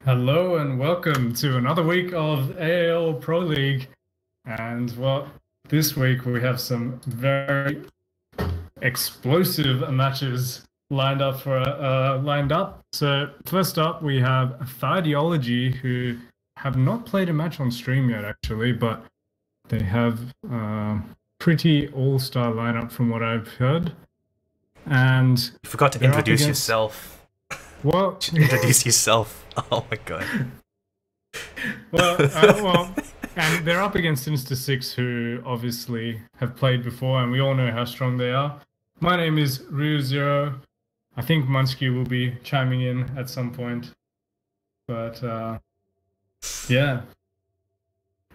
Hello and welcome to another week of AAOL Pro League. And well, this week we have some very explosive matches lined up. So first up, we have Thighdeology, who have not played a match on stream yet, actually, but they have pretty all-star lineup from what I've heard. And you forgot to introduce yourself. What? Introduce yourself. Oh my god. Well, and they're up against Sinister 6, who obviously have played before, and we all know how strong they are. My name is Ryu Zero. I think Munsky will be chiming in at some point. But, yeah.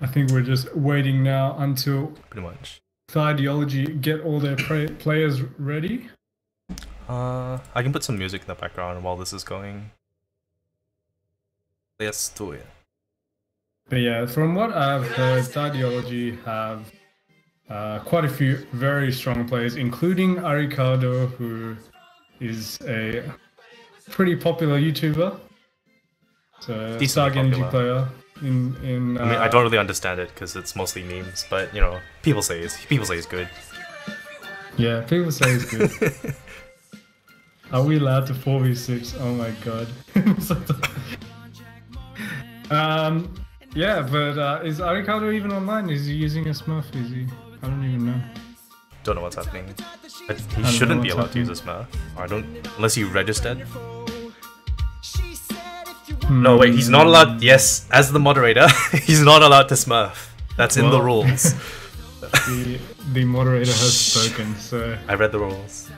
I think we're just waiting now until pretty much Thighdeology get all their players ready. I can put some music in the background while this is going. Let's do it. But yeah, from what I've heard, Thighdeology have quite a few very strong players, including Aricardo, who is a pretty popular YouTuber. So, Dark Energy player. I mean, I don't really understand it because it's mostly memes, but you know, people say it's good. Yeah, people say it's good. Are we allowed to 4v6? Oh my god. Yeah, but is Aricardo even online? Is he using a Smurf? Is he? I don't even know. Don't know what's happening. But he shouldn't be allowed to use a Smurf. I don't, unless you registered. No, wait, he's not allowed. Yes, as the moderator, he's not allowed to Smurf. That's in the rules. The moderator has spoken, so... I read the rules.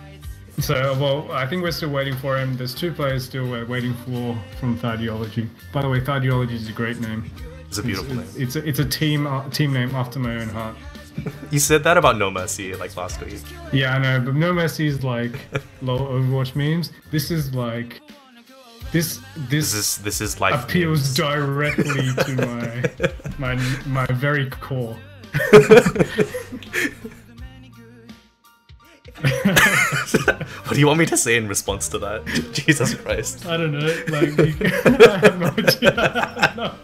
So, well, I think we're still waiting for him. There's two players still we're waiting for from Thighdeology. By the way, Thighdeology is a great name. It's a beautiful name. It's a team name after my own heart. You said that about No Mercy like last week. Yeah, I know, but No Mercy is like low Overwatch memes. This is like this is life appeals memes. Directly to my very core. What do you want me to say in response to that? Jesus Christ. I don't know. Like, I have no idea.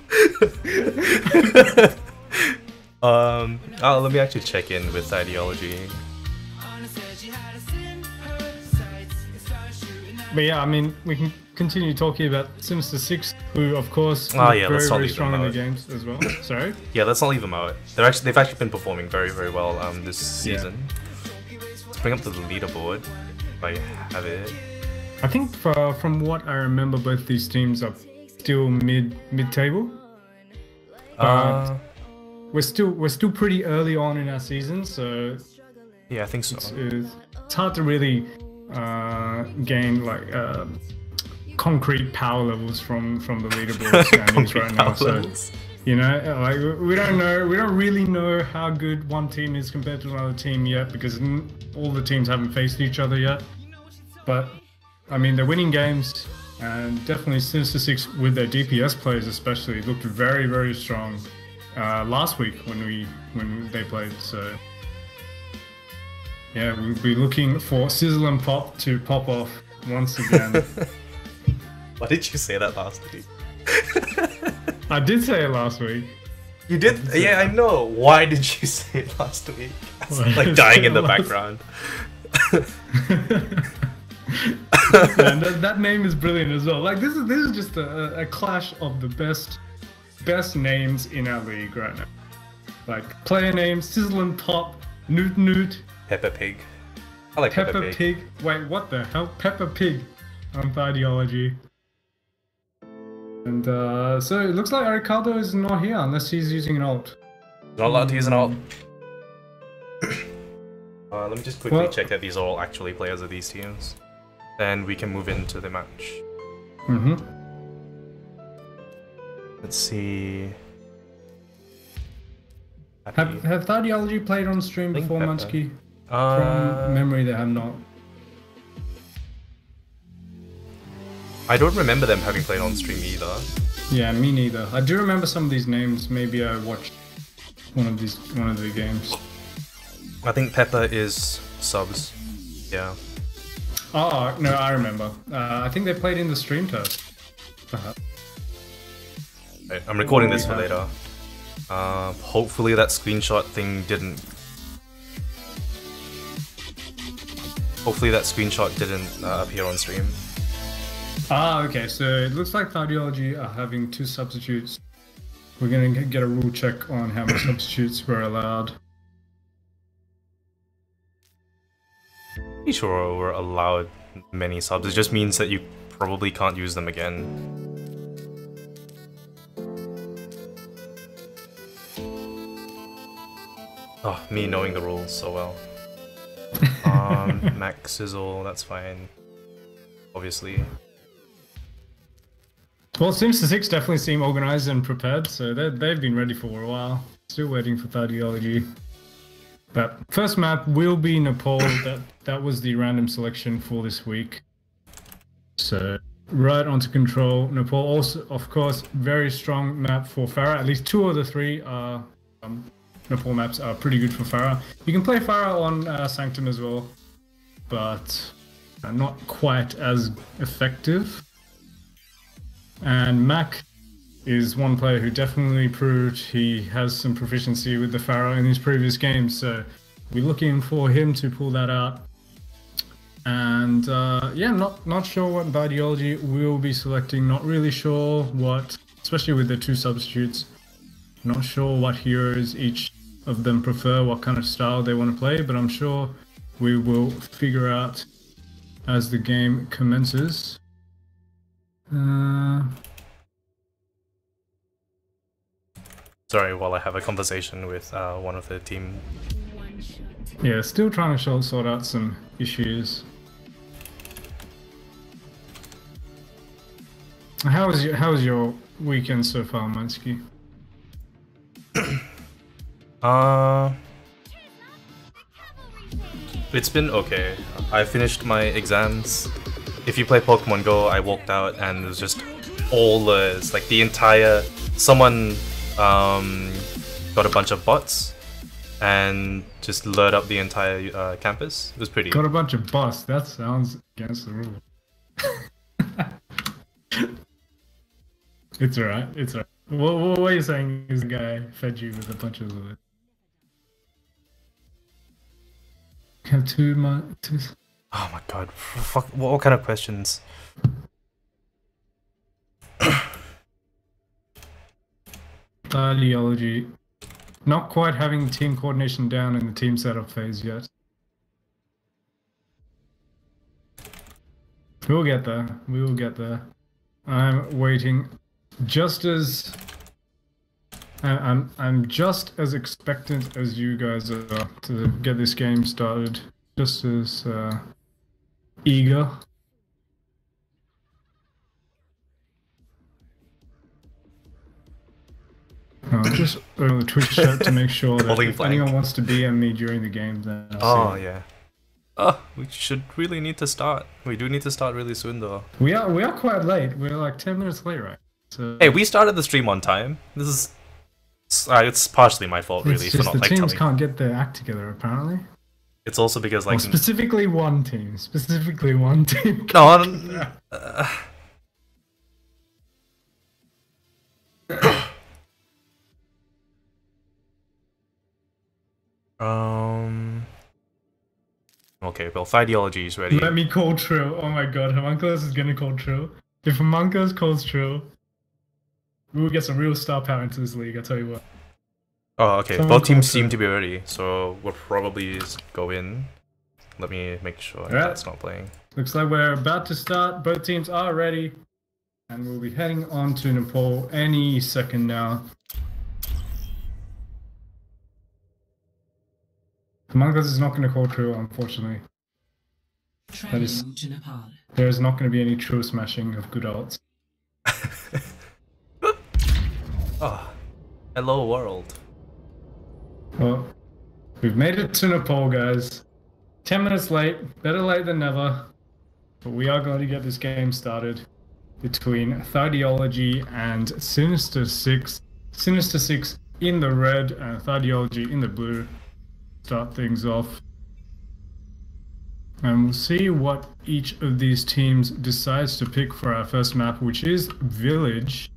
Let me actually check in with Thighdeology. But yeah, I mean, we can continue talking about Sinister 6, who of course very strong in the games as well. Sorry? Yeah, let's not leave them out. They've actually been performing very well this season. Let's bring up the leaderboard if I have it. I think from what I remember, both these teams are still mid-table. We're still pretty early on in our season, so yeah, I think so. It's hard to really gain like concrete power levels from the leaderboard standings right now. So you know, like we don't really know how good one team is compared to another team yet, because all the teams haven't faced each other yet. But I mean, they're winning games, and definitely Sinister 6 with their DPS players especially looked very strong last week when they played. So yeah, we'll be looking for Sizzle and Pop to pop off once again. Why did you say that last week? I did say it last week. You did? Yeah, I know. Why did you say it last week? Like dying in the background. Man, that name is brilliant as well. Like this is just a clash of the best names in our league right now. Like player names: Sizzle and Pop, Newt, Peppa Pig. I like Peppa Pig. Wait, what the hell? Peppa Pig on Thighdeology. And so it looks like Aricardo is not here unless he's using an ult. Not allowed to use an ult. Let me just quickly check that these are all actually players of these teams. Then we can move into the match. Let's see. Have Thighdeology played on stream before, Munsky? From memory, they have not. I don't remember them having played on stream either. Yeah, me neither. I do remember some of these names. Maybe I watched one of the games. I think Peppa is subs. Yeah. Oh, no, I remember. I think they played in the stream test. Right, I'm recording this for later. Hopefully that screenshot thing didn't... Hopefully that screenshot didn't appear on stream. Ah, okay, so it looks like Thighdeology are having 2 substitutes. We're gonna get a rule check on how many substitutes were allowed. Pretty sure we're allowed many subs, it just means that you probably can't use them again. Oh, me knowing the rules so well. Max Sizzle, that's fine. Obviously. Well, Sinister 6 definitely seem organized and prepared, so they've been ready for a while. Still waiting for Thighdeology. But first map will be Nepal. That was the random selection for this week. So right onto control. Nepal also, of course, very strong map for Farah. At least 2 of the 3 are Nepal maps are pretty good for Farah. You can play Farah on Sanctum as well, but not quite as effective. And Mac is one player who definitely proved he has some proficiency with the Pharaoh in his previous games, so we're looking for him to pull that out. And yeah, not sure what Thighdeology we'll be selecting, not really sure what, especially with the 2 substitutes, not sure what heroes each of them prefer, what kind of style they want to play, but I'm sure we will figure out as the game commences. Sorry, while I have a conversation with one of the team. Yeah, still trying to sort out some issues. How was your weekend so far, Mansky? It's been okay. I finished my exams. If you play Pokemon Go, I walked out and it was just all the, like the entire, someone got a bunch of bots and just lured up the entire campus. It was pretty. Got a bunch of bots, that sounds against the rule. It's alright, it's alright. What are you saying is the guy fed you with a bunch of... Have 2 months. Oh my god, fuck, what kind of questions? Thighdeology. Not quite having team coordination down in the team setup phase yet. We'll get there, we will get there. I'm waiting just as... I'm just as expectant as you guys are to get this game started. Just as eager. Just on the Twitch chat to make sure that if anyone wants to DM me during the game, then I'll see. Yeah. Oh, we should really need to start. We do need to start really soon, though. We are quite late. We're like 10 minutes late, right? So hey, we started the stream on time. This is it's partially my fault, really. It's just the teams can't get their act together, apparently. It's also because, like, well, specifically one team. Specifically one team. No, okay, well, Thighdeology is ready. Let me call Trill. Oh my god, Homunculus is gonna call Trill. If Homunculus calls Trill, we will get some real star power into this league, I tell you what. Oh, okay. Both teams seem to be ready, so we'll probably just go in. Let me make sure that's not playing. Looks like we're about to start. Both teams are ready. And we'll be heading on to Nepal any second now. Homunculus is not going to call Trill, unfortunately. That is, there is not going to be any Trill smashing of good ults. Oh, hello world. Well, we've made it to Nepal, guys. 10 minutes late, better late than never. But we are going to get this game started between Thighdeology and Sinister 6. Sinister 6 in the red and Thighdeology in the blue. Start things off. And we'll see what each of these teams decides to pick for our first map, which is Village.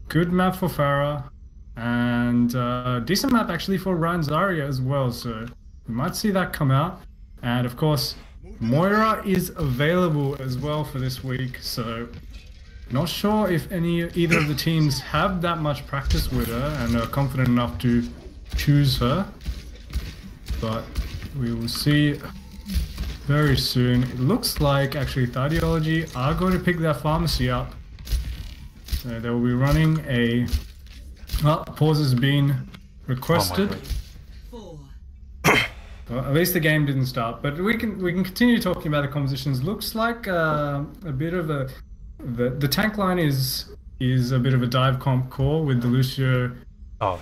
good map for Farah, and decent map actually for Ryan Zarya as well. So we might see that come out. And of course, Moira is available as well for this week. So not sure if either of the teams have that much practice with her and are confident enough to choose her. But we will see very soon. It looks like actually Thighdeology are going to pick their pharmacy up. So they will be running a pause has been requested. Well, at least the game didn't start, but we can continue talking about the compositions. Looks like a bit of the tank line is a bit of a dive comp core with the Lucio,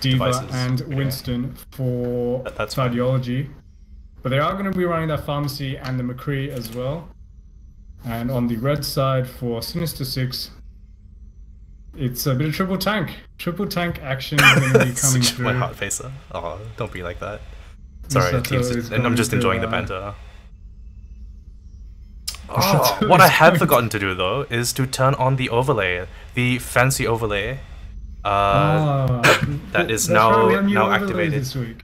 Diva, devices. and Winston for Thighdeology. But they are going to be running that pharmacy and the McCree as well. And on the red side for Sinister 6, it's a bit of triple tank. Triple tank action is going to be coming through. My heart facer. Oh, don't be like that. Sorry, teams, and I'm just enjoying the banter. Oh, what I had forgotten to do though is to turn on the overlay, the fancy overlay. That is now activated. This week.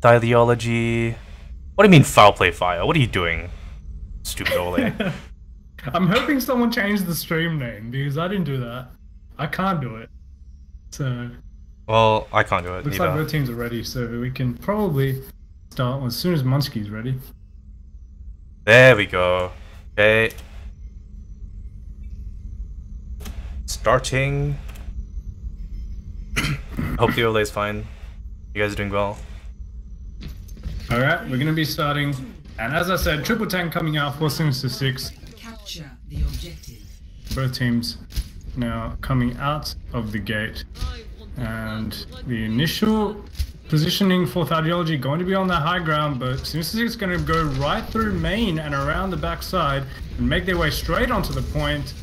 Thighdeology. What do you mean foul play fire? What are you doing? Stupid overlay. I'm hoping someone changed the stream name because I didn't do that. I can't do it. So. Well, I can't do it. Looks like both teams are ready, so we can probably start as soon as Munsky's ready. There we go. Okay. Starting. Hope the overlay's fine. You guys are doing well. Alright, we're gonna be starting. And as I said, triple tank coming out for Sinister 6. Capture the objective. Both teams now coming out of the gate. And the initial positioning for Thighdeology going to be on that high ground, but Sinister 6 is going to go right through main and around the backside and make their way straight onto the point.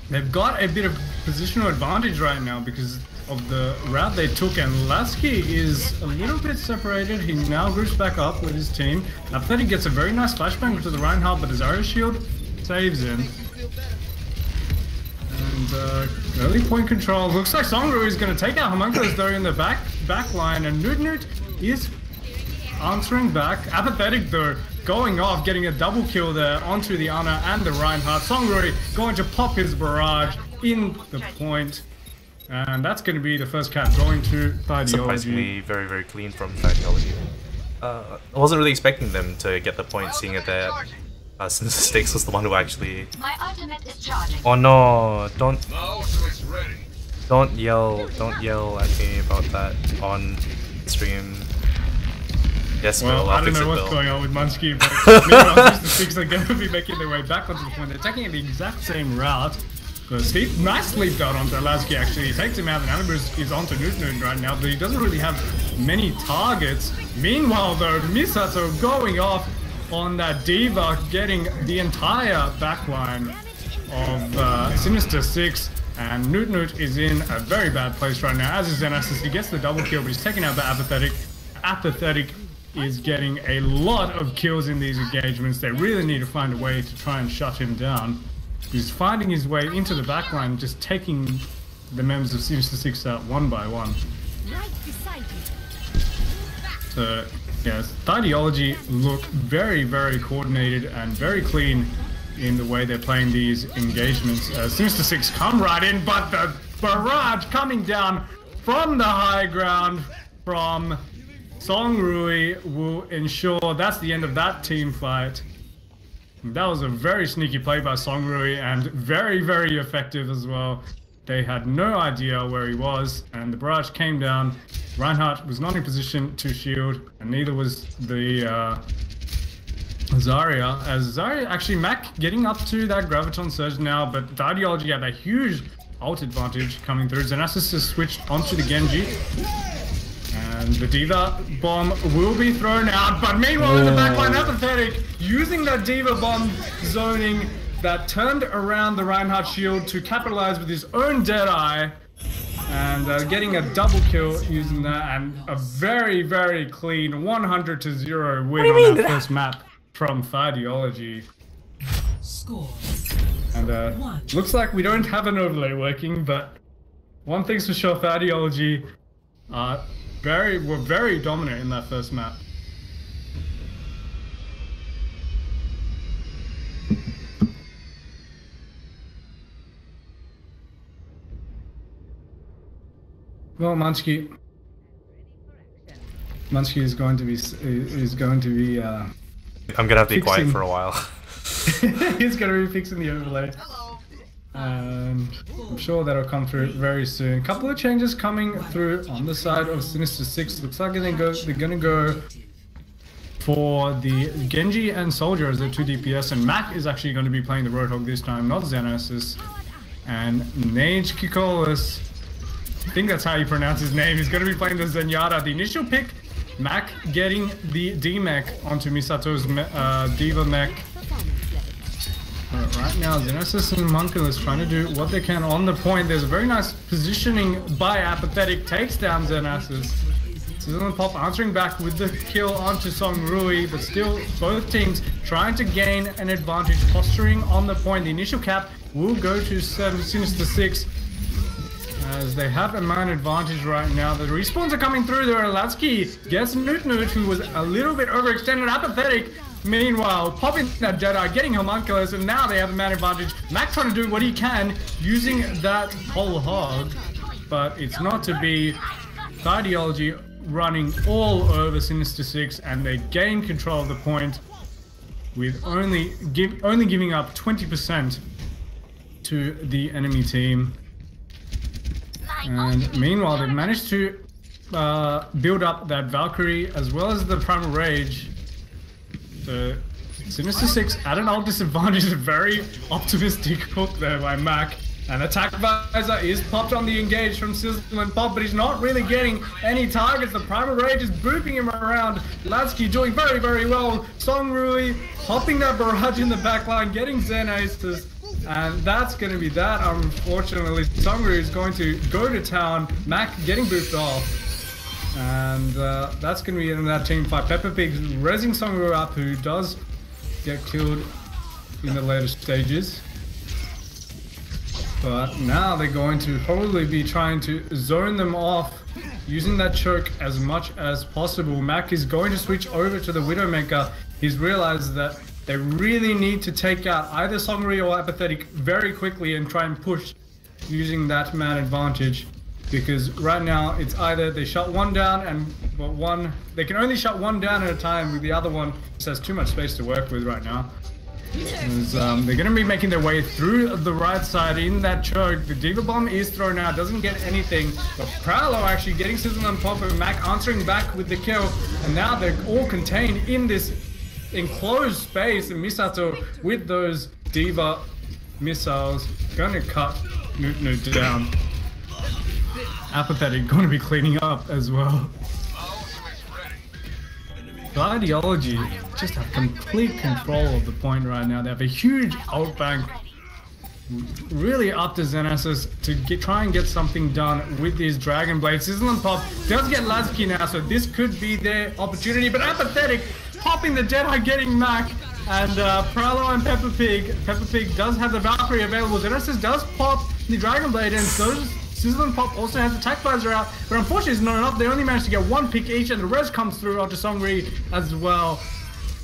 They've got a bit of positional advantage right now because of the route they took, and Lasky is a little bit separated. He now groups back up with his team. Apathetic gets a very nice flashbang to the Reinhardt, but his Zarya shield saves him. And early point control. Looks like Songru is going to take out Homunculus though in the back line, and Newt is answering back. Apathetic though going off, getting a double kill there onto the Ana and the Reinhardt. Songru going to pop his barrage in the point, and that's going to be the first cap going to Thighdeology. Surprisingly very, very clean from Thighdeology. I wasn't really expecting them to get the point, seeing it there. Since Stakes was the one who actually. My ultimate is charging. Oh no! Don't yell! Don't yell at me about that on stream. Yes, well, Bill, I don't know what's going on with Munsky, but meanwhile, the Six are going to be making their way back onto the point. They're taking the exact same route. Steve, nice leap out onto Lasky actually. He takes him out, and Anubis is onto Newt right now, but he doesn't really have many targets. Meanwhile, though, Misato going off on that Diva, getting the entire backline of Sinister 6, and Newt is in a very bad place right now, as is Xenasis. He gets the double kill, but he's taking out the Apathetic. Apathetic is getting a lot of kills in these engagements. They really need to find a way to try and shut him down. He's finding his way into the backline, just taking the members of Sinister 6 out one by one. So, yes, Thighdeology look very, very coordinated and very clean in the way they're playing these engagements. Sinister 6 come right in, but the barrage coming down from the high ground from Songrui will ensure that's the end of that team fight. That was a very sneaky play by Songrui and very, very effective as well. They had no idea where he was, and the barrage came down. Reinhardt was not in position to shield, and neither was the Zarya. As Zarya, actually, Mac getting up to that Graviton Surge now, but Thighdeology had a huge ult advantage coming through. Xenasis has switched onto the Genji, and the Diva bomb will be thrown out, but meanwhile in the backline, Apathetic using that Diva bomb zoning that turned around the Reinhardt shield to capitalize with his own Deadeye, and getting a double kill using that, and a very, very clean 100-0 win on that first map from Thighdeology. Score. And looks like we don't have an overlay working, but one thing's for sure, Thighdeology were very dominant in that first map. Well, Munchki is going to be I'm gonna have to be quiet for a while. He's going to be fixing the overlay. And I'm sure that'll come through very soon. A couple of changes coming through on the side of Sinister 6. Looks like they're gonna go for the Genji and Soldier as their 2 DPS, and Mac is actually going to be playing the Roadhog this time, not Xenesis. And Nage Kikolis, I think that's how you pronounce his name, he's going to be playing the Zenyatta. The initial pick, Mac getting the D-Mech onto Misato's Diva Mech. Right now, Xenesis and Monkulus trying to do what they can on the point. There's a very nice positioning by Apathetic, takes down Xenesis. Sizzle and Pop answering back with the kill onto Song Rui, but still both teams trying to gain an advantage, posturing on the point. The initial cap will go to Sinister 6 as they have a man advantage right now. The respawns are coming through there. Latsky gets Newt, who was a little bit overextended. Apathetic, meanwhile, popping that Jedi, getting Homunculus, and now they have a man advantage. Mac trying to do what he can using that whole hog, but it's not to be. Thighdeology running all over Sinister 6, and they gain control of the point with only giving up 20% to the enemy team. And meanwhile, they've managed to build up that Valkyrie as well as the Primal Rage. So Sinister 6 at an old disadvantage, a very optimistic hook there by Mac. An attack visor is popped on the engage from Sizzle and Pop, but he's not really getting any targets. The Primal Rage is booping him around. Latsky doing very well. Song Rui hopping that barrage in the backline, getting Zen Aces. And that's going to be that, unfortunately. Song Rui is going to go to town. Mac getting booped off. And that's going to be in that team fight. Peppa Pig rezzing Song Rui up, who does get killed in the later stages. But now they're going to probably be trying to zone them off, using that choke as much as possible. Mac is going to switch over to the Widowmaker. He's realized that they really need to take out either Songri or Apathetic very quickly and try and push using that man advantage. Because right now it's either they shut one down and they can only shut one down at a time, with the other one just has too much space to work with right now. They're going to be making their way through the right side in that choke. The Diva Bomb is thrown out, doesn't get anything. But Prowler actually getting Sizzle on top of Mac, answering back with the kill. And now they're all contained in this enclosed space. And Misato with those Diva missiles going to cut Newt down. Apathetic going to be cleaning up as well. Thighdeology just have complete control of the point right now. They have a huge ult bank, really up to Xenesis to try and get something done with these Dragon Blades. Sizzle and Pop does get Latsky now, so this could be their opportunity. But Apathetic popping the Jedi, getting Mac, and Prowler and Peppa Pig. Peppa Pig does have the Valkyrie available. Xenesis does pop the Dragon Blade, and so Sizzle and Pop also has attack visor out, but unfortunately it's not enough. They only managed to get one pick each, and the res comes through onto Songri as well.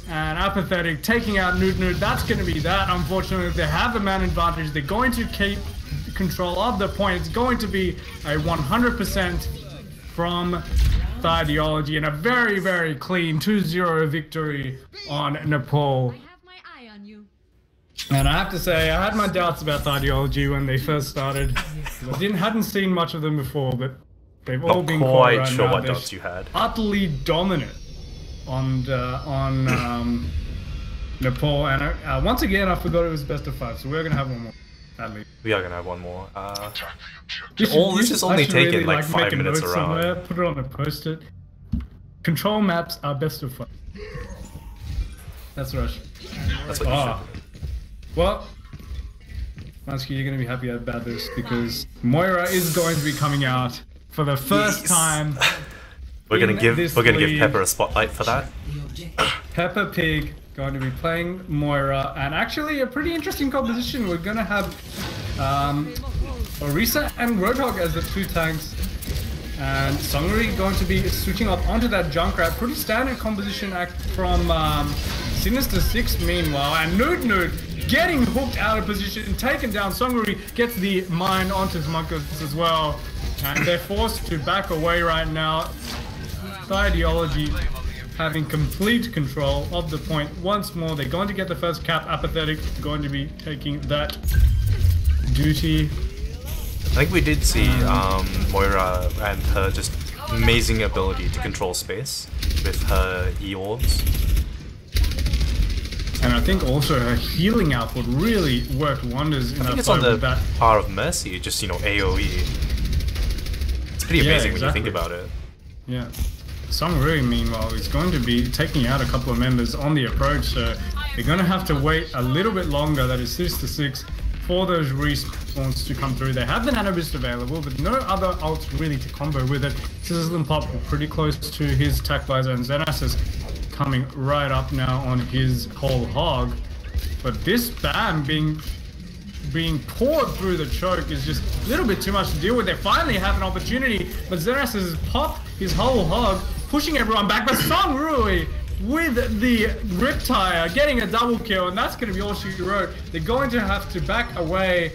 And Apathetic taking out Newt. That's going to be that. Unfortunately, they have the man advantage. They're going to keep control of the point. It's going to be a 100% from Thighdeology, and a very clean 2-0 victory on Nepal. And I have to say, I had my doubts about Thighdeology when they first started. I hadn't seen much of them before, but they've all been quite right sure now. what doubts you had. Utterly dominant on Nepal. And once again, I forgot it was best of 5, so we're gonna have one more at least. We are gonna have one more. This is only taking really, like 5 minutes around. Somewhere, put it on a post-it. Control maps are best of 5. That's Rush. That's what you should do. Well, Mansky, you're going to be happy about this, because Moira is going to be coming out for the first time. We're gonna give Pepper a spotlight for that. Peppa Pig going to be playing Moira, and actually a pretty interesting composition. We're going to have Orisa and Roadhog as the 2 tanks, and Songri going to be switching up onto that Junkrat. Pretty standard composition act from Sinister 6 meanwhile, and Nude getting hooked out of position and taken down. Songri gets the mine onto Smunkers as well, and they're forced to back away right now. Thighdeology having complete control of the point once more. They're going to get the first cap. Apathetic going to be taking that duty. I think we did see Moira and her just amazing ability to control space with her E-orbs. And I think also her healing output really worked wonders in that it's on the Power of Mercy, just, you know, AoE. It's pretty amazing when you think about it. Yeah. Songri, meanwhile, is going to be taking out a couple of members on the approach, so they're going to have to wait a little bit longer, that is 6 to 6, for those respawns to come through. They have the Nano Boost available, but no other ults really to combo with it. Sizzle and Pop pretty close to his Tac Visor, and Xenas is coming right up now on his whole hog. But this spam being poured through the choke is just a little bit too much to deal with. They finally have an opportunity, but Xenas has popped his whole hog, pushing everyone back, but Songrui with the Riptire getting a double kill, and that's going to be all she wrote. They're going to have to back away.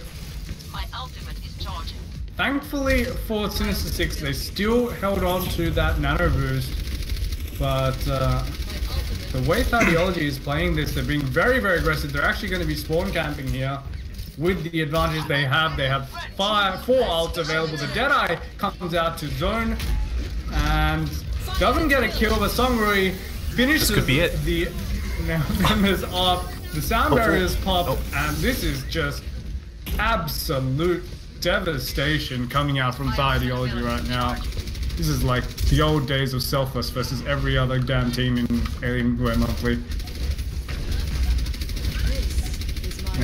My ultimate is charging. Thankfully for Sinister 6, they still held on to that Nano Boost, but the way Thighdeology is playing this, they're being very, very aggressive. They're actually going to be spawn camping here with the advantage they have. They have 4 ults available. The Deadeye comes out to zone and doesn't get a kill, but Songrui finishes the members up. The sound barriers pop, and this is just absolute devastation coming out from Thighdeology right now. This is like the old days of Selfless versus every other damn team in Alienware Monthly.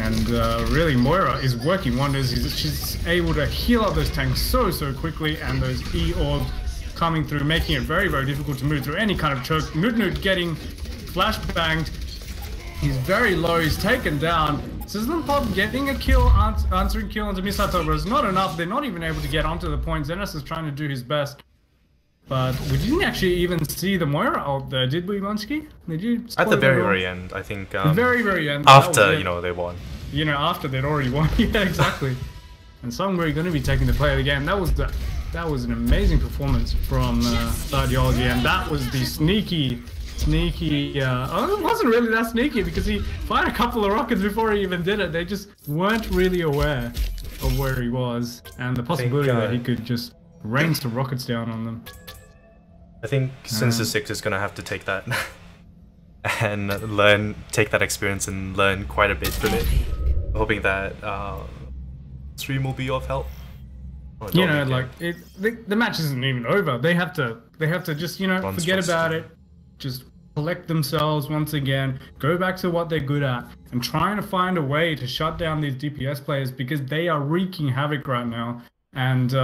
And really, Moira is working wonders. She's able to heal up those tanks so quickly, and those E-orbs coming through, making it very, very difficult to move through any kind of choke. Nude getting flash banged. He's very low. He's taken down. Sizzle and Pop getting a kill, answering kill onto Misato, but it's not enough. They're not even able to get onto the point. Xenas is trying to do his best. But we didn't actually even see the Moira ult there, did we, Munchki? Did you? At the very end, I think. The very end. After, you know, they won. You know, after they'd already won. Yeah, exactly. And Songbird going to be taking the play of the game. That was an amazing performance from Thighdeology, and that was the sneaky. Oh, it wasn't really that sneaky because he fired a couple of rockets before he even did it. They just weren't really aware of where he was and the possibility that he could just rain some rockets down on them. I think Sinister 6 is gonna have to take that and take that experience and learn quite a bit from it. Hoping that stream will be of help. You know, like the match isn't even over. They have to just, you know, forget about it. Just collect themselves once again, go back to what they're good at, and trying to find a way to shut down these DPS players because they are wreaking havoc right now. And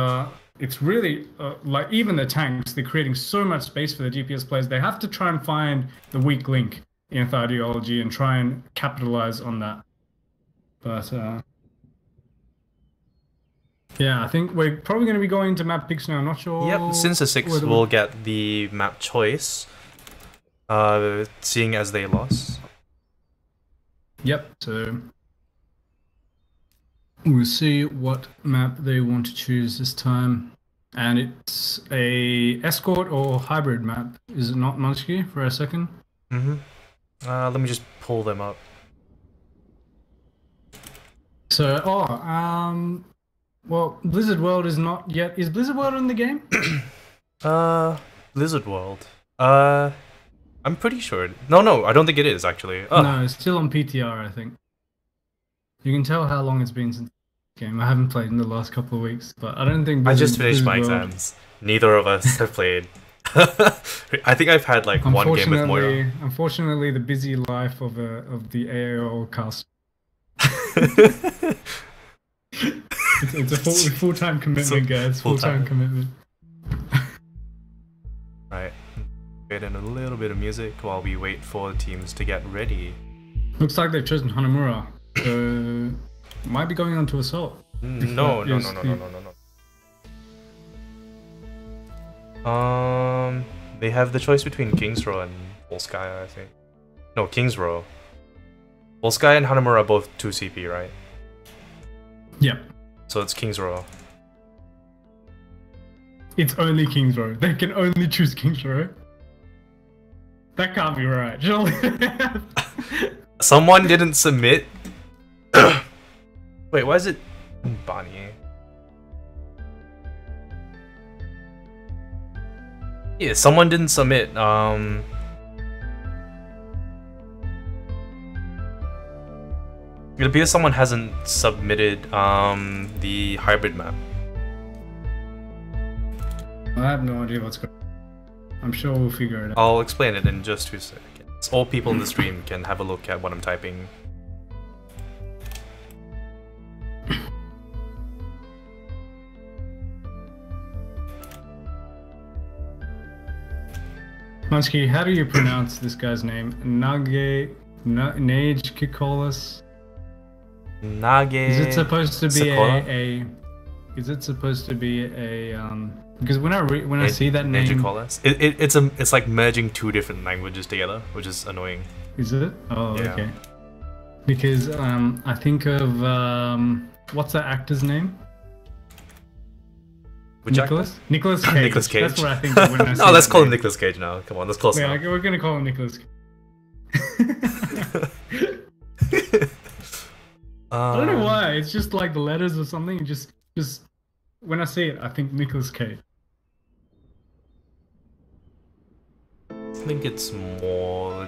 it's really like even the tanks, they're creating so much space for the DPS players. They have to try and find the weak link in Thighdeology and try and capitalize on that. But yeah, I think we're probably going to be going to map picks now. I'm not sure. Yep, Sinister 6 will get the map choice, seeing as they lost. Yep, so we'll see what map they want to choose this time. And it's a escort or hybrid map, is it not, Munchki, for a second? Mm-hmm. Let me just pull them up. So, well, Blizzard World is not yet. Is Blizzard World in the game? Blizzard World. I'm pretty sure. No, I don't think it is actually. Oh. No, it's still on PTR, I think. You can tell how long it's been since the game. I haven't played in the last couple of weeks, but I don't think. I just finished my exams. Neither of us have played. I think I've had like one game with Moira. Unfortunately, the busy life of the AAOL cast. It's a full-time commitment, guys. Full-time commitment. Right. Get in a little bit of music while we wait for the teams to get ready. Looks like they've chosen Hanamura, so might be going on to Assault. No. They have the choice between King's Row and Volskaya, I think. No, King's Row. Volskaya and Hanamura are both 2 CP, right? Yeah. So it's King's Row. It's only King's Row. They can only choose King's Row. That can't be right, surely. Someone didn't submit. Wait, why is it Bonnie? Yeah, someone didn't submit. It appears someone hasn't submitted the hybrid map. I have no idea what's going on. I'm sure we'll figure it out. I'll explain it in just 2 seconds. All people in the stream can have a look at what I'm typing. Mansky, how do you pronounce this guy's name? Nage Kikolas? Nage. Is it supposed to be Sakura? Is it supposed to be a because when I see that name, it's like merging 2 different languages together, which is annoying. Is it? Oh, Yeah. okay. Because I think of what's that actor's name? Which Nicholas? actor? Nicholas Cage. Nicolas Cage. That's what I think of when I see No, let's that call him name. Nicolas Cage now. Come on, that's close Yeah, enough. we're gonna call him Nicholas Cage. I don't know why. It's just like the letters or something. Just when I see it, I think Nicholas Cage. I think it's more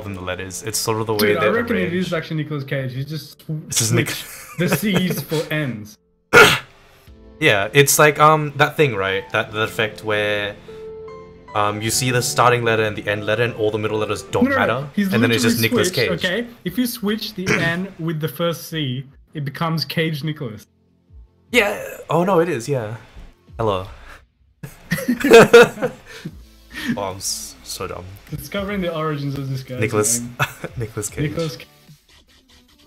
than the letters. It's sort of the way Dude, I they're reckon it arranged. is actually Nicholas Cage. He just This is Nick- switched the C's for N's. Yeah, it's like that thing, right? That effect where you see the starting letter and the end letter, and all the middle letters don't matter, He's and then it's just literally Nicolas switched, Cage. Okay, if you switch the N with the first C, it becomes Cage Nicholas. Yeah. Oh no, it is. Yeah. Hello. Oh, I'm so dumb. Discovering the origins of this guy. Nicholas. Nicolas Cage. Nicholas.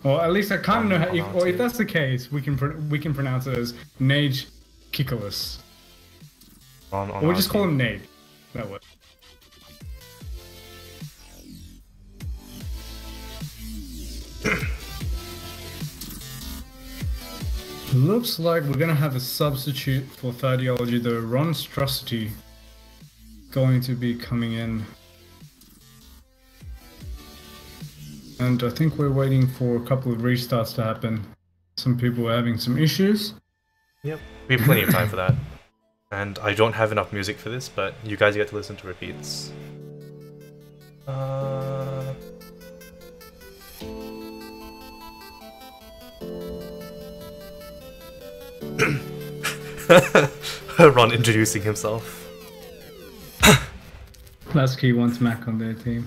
Well, at least I kind of know how. If that's the case, we can pronounce it as Nage Kikolas. On Or we'll our just call team. him Nade. That works. Looks like we're gonna have a substitute for Thighdeology, the Monstrosity going to be coming in. And I think we're waiting for a couple of restarts to happen. Some people are having some issues. Yep. We have plenty of time for that. And I don't have enough music for this, but you guys get to listen to repeats. Ron introducing himself. Lasky wants Mac on their team.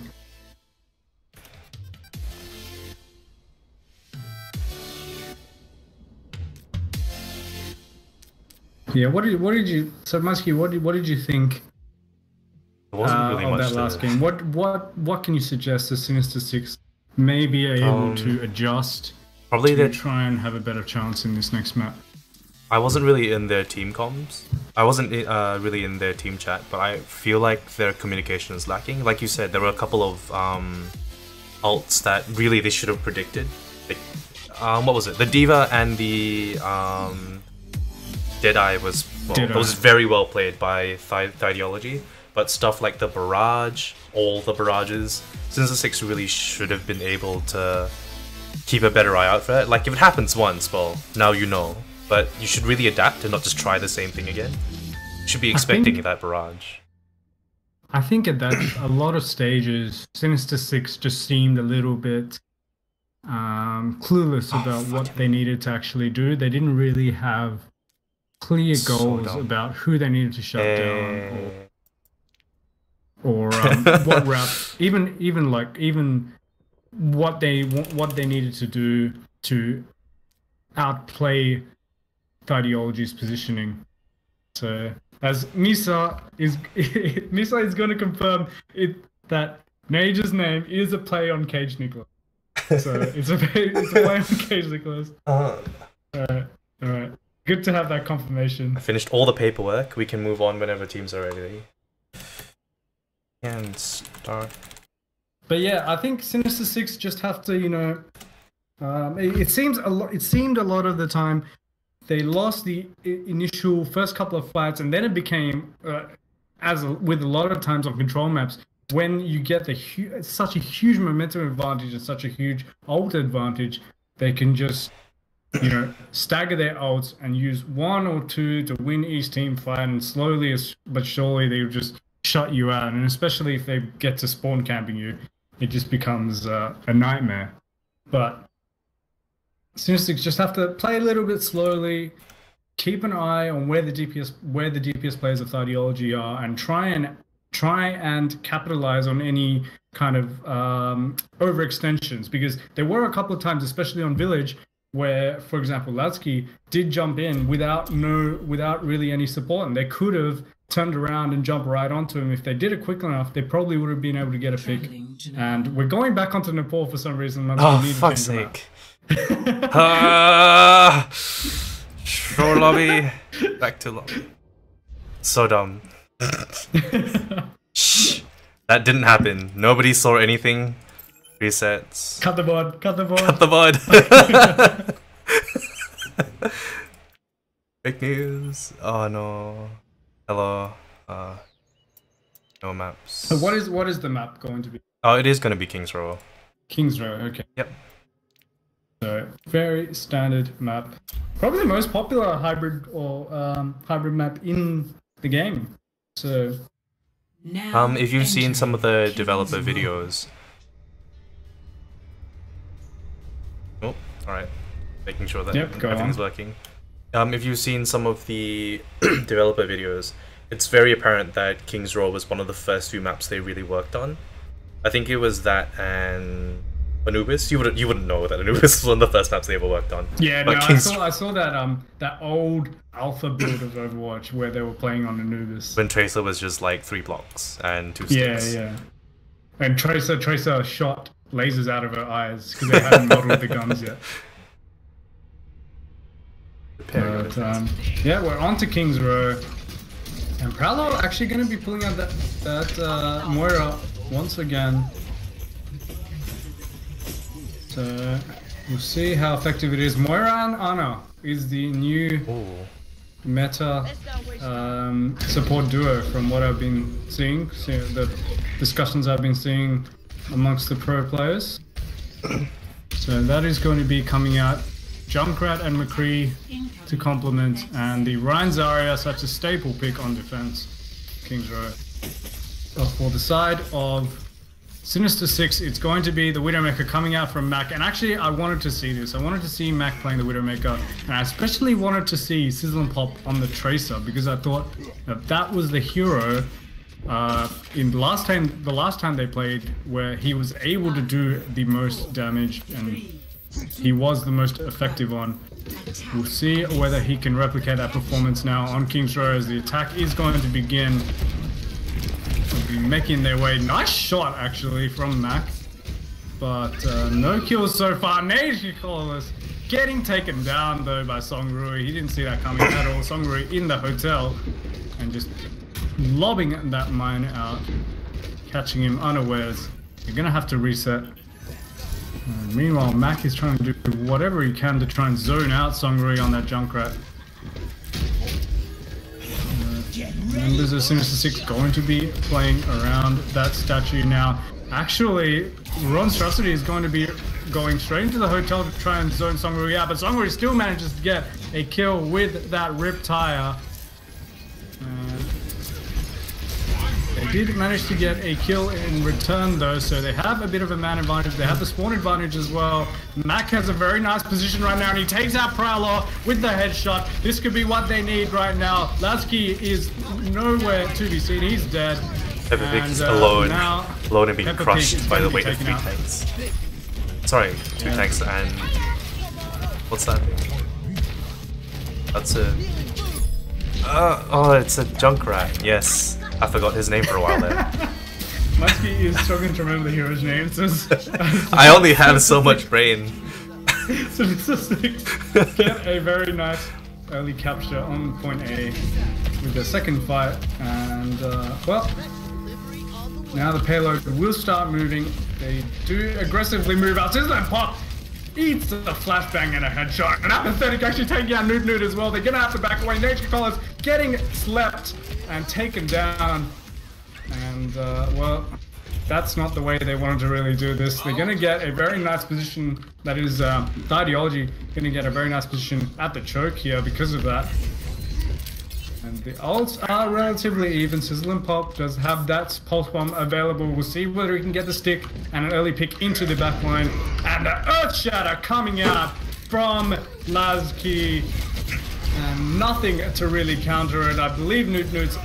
Yeah, what did you? So Muskie, what did you think There wasn't really of much that to... last game? What can you suggest the Sinister Six may be able to adjust Probably to that try and have a better chance in this next map? I wasn't really in their team comms. I wasn't really in their team chat, but I feel like their communication is lacking. Like you said, there were a couple of ults that really they should have predicted. Like, what was it? The Diva and the Deadeye was very well played by Thighdeology. But stuff like the barrage, all the barrages, Sinister 6 really should have been able to keep a better eye out for it. Like if it happens once, well, now you know. But you should really adapt and not just try the same thing again. You should be expecting that barrage. I think at that a lot of stages, Sinister Six just seemed a little bit clueless about what they needed to actually do. They didn't really have clear goals about who they needed to shut down or what route, even what they needed to do to outplay Thighdeology's positioning. So as Misa is Misa is going to confirm that Nage's name is a play on Cage Nicholas. So it's a play on Cage Nicholas. All right. Good to have that confirmation. I finished all the paperwork. We can move on whenever teams are ready. And start. But yeah, I think Sinister Six just have to, it seemed a lot of the time they lost the initial first couple of fights, and then it became, with a lot of times on control maps, when you get such a huge momentum advantage and such a huge ult advantage, they can just, stagger their ults and use one or two to win each team fight, and slowly but surely they'll just shut you out. And especially if they get to spawn camping you, it just becomes a nightmare. But Sinister just have to play a little bit slowly, keep an eye on where the DPS players of Thighdeology are, and try and capitalize on any kind of overextensions, because there were a couple of times, especially on Village, where, for example, Latsky did jump in without really any support, and they could have turned around and jumped right onto him. If they did it quick enough, they probably would have been able to get a pick. And we're going back onto Nepal for some reason. Oh, fuck's sake. Show lobby. Back to lobby. So dumb. Shh. That didn't happen. Nobody saw anything. Resets. Cut the board. Cut the board. Cut the board. Fake news. Oh no. Hello. No maps. So what is the map going to be? Oh, it is going to be King's Row. King's Row. Okay. Yep. So very standard map. Probably the most popular hybrid map in the game. So. If you've seen some of the developer videos. Oh, alright. Making sure that everything's working. If you've seen some of the developer videos, it's very apparent that King's Row was one of the first few maps they really worked on. I think it was that and Anubis. You wouldn't know that Anubis was one of the first maps they ever worked on. Yeah, but no, I saw that old alpha build of Overwatch where they were playing on Anubis. When Tracer was just like 3 blocks and 2 sticks. Yeah. And Tracer shot lasers out of her eyes because they hadn't modeled the guns yet. But yeah, we're on to King's Row. And Prowler actually going to be pulling out that Moira once again. So we'll see how effective it is. Moira and Ana is the new meta support duo from what I've been seeing. The discussions I've been seeing amongst the pro players. So that is going to be coming out. Junkrat and McCree to complement, and the Ryan Zarya such a staple pick on defense. King's Row. For the side of Sinister Six, it's going to be the Widowmaker coming out from Mac, and actually I wanted to see this. I wanted to see Mac playing the Widowmaker, and I especially wanted to see Sizzle and Pop on the Tracer, because I thought that was the hero in the last time they played, where he was able to do the most damage and he was the most effective on. We'll see whether he can replicate that performance now on King's Row as the attack is going to begin. They'll be making their way. Nice shot actually from Mac, but no kills so far. Nicholas getting taken down though by Songrui. He didn't see that coming at all. Songrui in the hotel and just lobbing that mine out, catching him unawares. You're gonna have to reset. Meanwhile, Mac is trying to do whatever he can to try and zone out Songrui on that Junkrat. Members of Sinister Six going to be playing around that statue now. Actually, Ron Strasity is going to be going straight into the hotel to try and zone Songrui out, but Songrui still manages to get a kill with that rip tire. They did manage to get a kill in return though, so they have a bit of a man advantage. They have the spawn advantage as well. Mac has a very nice position right now, and he takes out Prowler with the headshot. This could be what they need right now. Latsky is nowhere to be seen. He's dead. Peppa Pig's alone and being crushed by the weight of 3 tanks. Sorry, 2 tanks and... What's that? That's a... Oh, it's a Junkrat. Yes, I forgot his name for a while there. Muskie is struggling to remember the hero's name. So I only have so much brain. So get a very nice early capture on point A with the second fight, and well, now the payload will start moving. They do aggressively move out. Sizzle and Pop eats a flashbang and a headshot. And Apathetic actually taking out Noot as well. They're gonna have to back away. Nature Collars getting slept and taken down. And well, that's not the way they wanted to really do this. They're gonna get a very nice position. That is Thighdeology gonna get a very nice position at the choke here because of that. And the ults are relatively even. Sizzle and Pop does have that pulse bomb available. We'll see whether he can get the stick and an early pick into the back line. And the Earth Shatter coming out from Lazki. And nothing to really counter it. I believe Noot's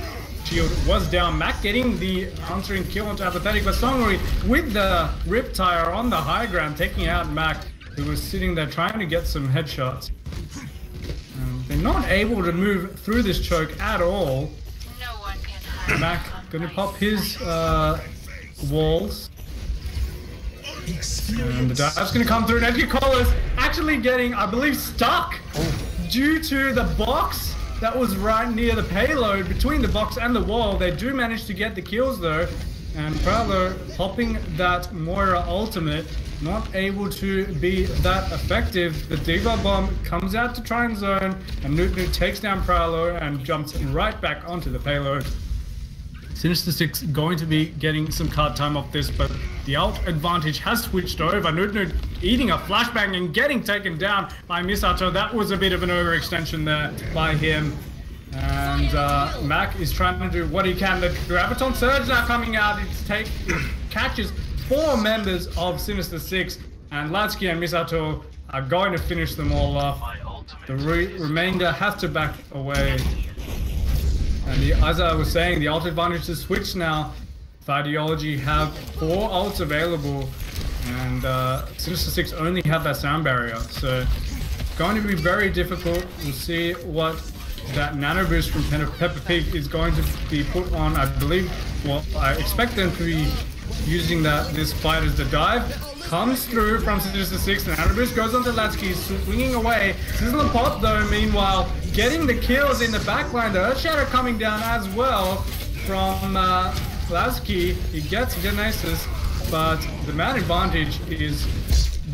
shield was down. Mac getting the answering kill onto Apathetic, but Songri with the Riptire on the high ground, taking out Mac, who was sitting there trying to get some headshots. They're not able to move through this choke at all. No one can hide. Mac gonna pop his walls. And the dive's gonna come through, and Edgar Collars actually getting, I believe, stuck due to the box that was right near the payload. Between the box and the wall, they do manage to get the kills though. And Prowler popping that Moira ultimate, not able to be that effective. The Diva Bomb comes out to try and zone, and Noot takes down Prowler and jumps right back onto the payload. Sinister 6 going to be getting some card time off this, but the ult advantage has switched over. Noot eating a flashbang and getting taken down by Misato. That was a bit of an overextension there by him. And Mac is trying to do what he can. The Graviton Surge now coming out. It catches 4 members of Sinister 6, and Latsky and Misato are going to finish them all off. The remainder have to back away. And as I was saying, the ult advantage is switched now. Thighdeology have 4 ults available, and Sinister 6 only have that sound barrier. So it's going to be very difficult. We'll see what that nano boost from Peppa Pig is going to be put on. I believe, well, I expect them to be using this fight as the dive comes through from Sinister 6. The nano boost goes onto Latsky, swinging away. Sizzle and Pop though, meanwhile, getting the kills in the backline. The Earth Shadow coming down as well from Latsky. He gets Genesis, but the man advantage is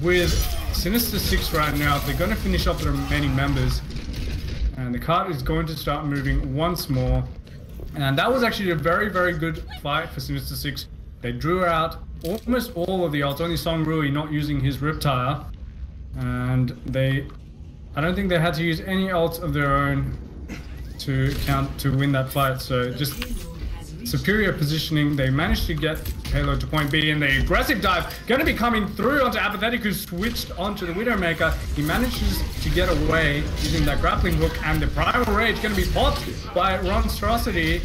with Sinister 6 right now. They're going to finish off the remaining members. And the cart is going to start moving once more. And that was actually a very, very good fight for Sinister 6. They drew out almost all of the ults, only Song Rui not using his Riptire. And I don't think they had to use any ults of their own to win that fight. So just superior positioning. They managed to get payload to point B, and the aggressive dive going to be coming through onto Apathetic, who switched onto the Widowmaker. He manages to get away using that grappling hook, and the Primal Rage going to be popped by Monstrosity.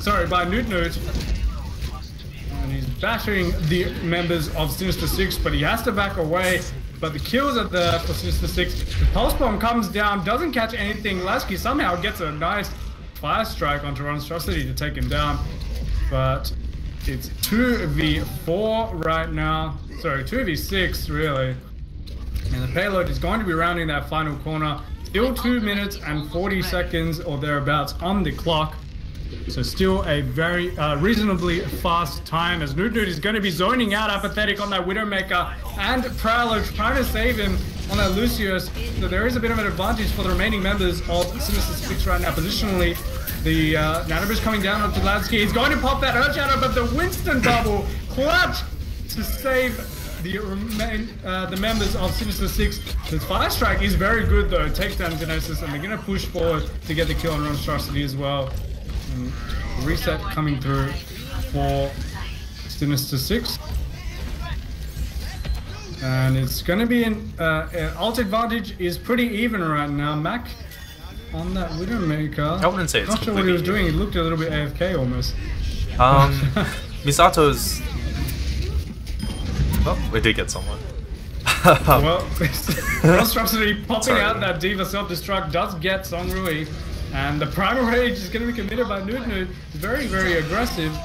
Sorry, by Noot. And he's battering the members of Sinister 6, but he has to back away. But the kills are there for Sinister 6. The Pulse Bomb comes down, doesn't catch anything. Lasky somehow gets a nice fire strike onto Monstrosity to take him down. But it's 2v4 right now. Sorry, 2v6 really. And the payload is going to be rounding that final corner. Still 2 minutes and 40 seconds or thereabouts on the clock. So still a very reasonably fast time, as Noot is going to be zoning out Apathetic on that Widowmaker, and Prowler trying to save him on that Lucius. So there is a bit of an advantage for the remaining members of Sinister 6 right now positionally. The Nanobus coming down onto Ladsky. He's going to pop that Earth Shadow, but the Winston bubble clutch to save the members of Sinister 6. His Fire Strike is very good though. It takes down Genesis, and they're going to push forward to get the kill on Monstrosity as well. And reset coming through for Sinister 6. And it's going to be an ult advantage is pretty even right now. Mac on that Widowmaker. I wouldn't say it's not sure what he was doing. He looked a little bit AFK almost. Misato's. Oh, we did get someone. Well, Monstrosity popping out that Diva self-destruct does get Song Rui. And the Primal Rage is going to be committed by Newt. Very, very aggressive.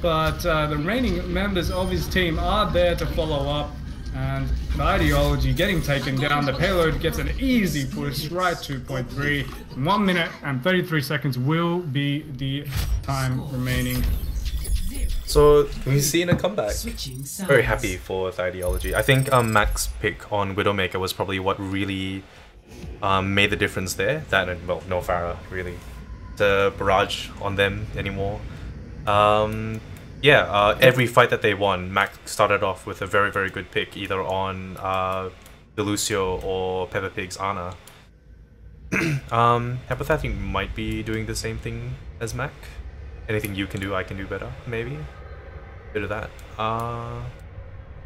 But the remaining members of his team are there to follow up. And Thighdeology getting taken down. The payload gets an easy push right to point 3. 1 minute and 33 seconds will be the time remaining. So we've seen a comeback. Very happy for Thighdeology. I think Mac's pick on Widowmaker was probably what really made the difference there. That and, well, no Pharah really. The barrage on them anymore. Every fight that they won, Mac started off with a very, very good pick, either on Delucio or Peppa Pig's Ana. Hypothetic might be doing the same thing as Mac. Anything you can do, I can do better, maybe. Bit of that. I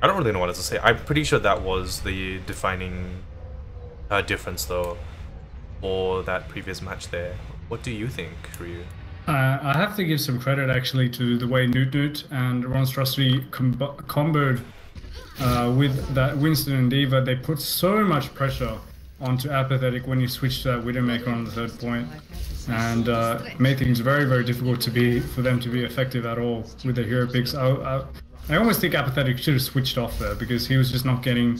don't really know what else to say. I'm pretty sure that was the defining difference, though, for that previous match there. What do you think, Ryu? I have to give some credit actually to the way Newt and Monstrosity comboed with that Winston and Diva. They put so much pressure onto Apathetic when you switch to that Widowmaker on the 3rd point, and made things very, very difficult for them to be effective at all with their hero picks. I almost think Apathetic should have switched off there because he was just not getting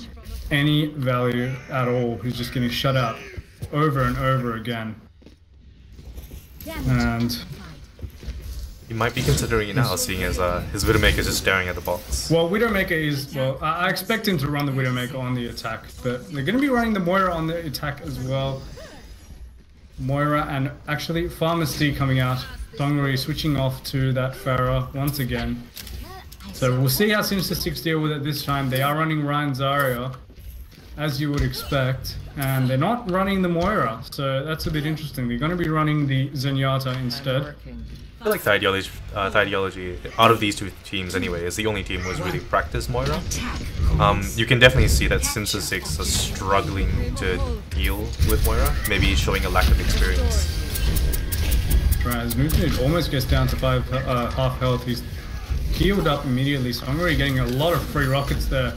any value at all. He's just getting shut out over and over again. And he might be considering it now, seeing as his Widowmaker is just staring at the box. Well, Widowmaker is, well, I expect him to run the Widowmaker on the attack, but they're going to be running the Moira on the attack as well. Moira and actually Pharmacy coming out. Dongri switching off to that Pharah once again. So we'll see how Sinister 6 deal with it this time. They are running Ryan Zarya, as you would expect, and they're not running the Moira, so that's a bit interesting. They're going to be running the Zenyatta instead. I feel like Thighdeology, out of these two teams anyway, is the only team who's really practiced Moira. You can definitely see that Sinister 6 are struggling to deal with Moira, maybe showing a lack of experience. Right, as Newt almost gets down to half health, he's healed up immediately, so I'm already getting a lot of free rockets there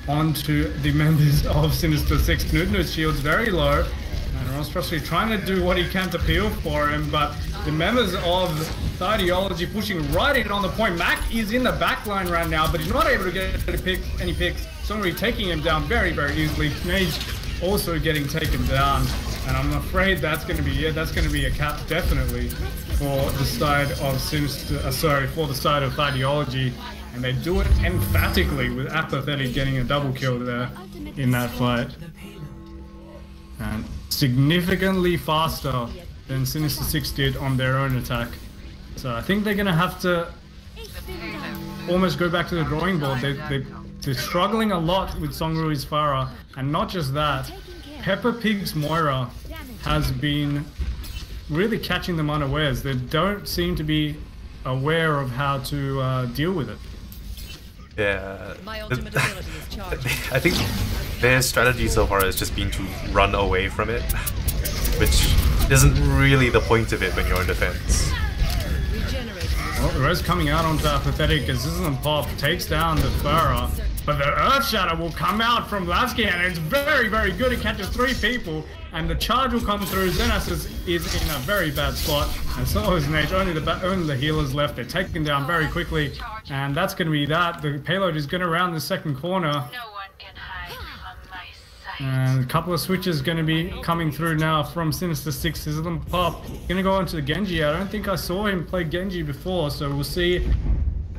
onto the members of Sinister 6. Newt's shield's very low, and Monstrosity trying to do what he can to peel for him, but the members of Thighdeology pushing right in on the point. Mac is in the back line right now, but he's not able to get any picks. Somebody taking him down very, very easily. Mage also getting taken down, and I'm afraid that's going to be it. That's going to be a cap definitely for the side of for the side of Thighdeology. And they do it emphatically with Apathetic getting a double kill there in that fight. And significantly faster than Sinister 6 did on their own attack. So I think they're going to have to almost go back to the drawing board. They're struggling a lot with Songrui's Pharah. And not just that, Peppa Pig's Moira has been really catching them unawares. They don't seem to be aware of how to deal with it. Yeah, I think their strategy so far has just been to run away from it, which isn't really the point of it when you're in defense. Well, the res coming out onto Apathetic as Sizzle Pop takes down the Pharah, but the Earth Shatter will come out from Lasky, and it's very, very good. It catches 3 people, and the charge will come through. Zenas is in a very bad spot, and so is Nate. Only the healers left. They're taken down very quickly, and that's going to be that. The payload is going to round the second corner. No one can hide from my sight. And a couple of switches going to be coming through now from Sinister 6. Sizzle Pop going to go on to the Genji. I don't think I saw him play Genji before, so we'll see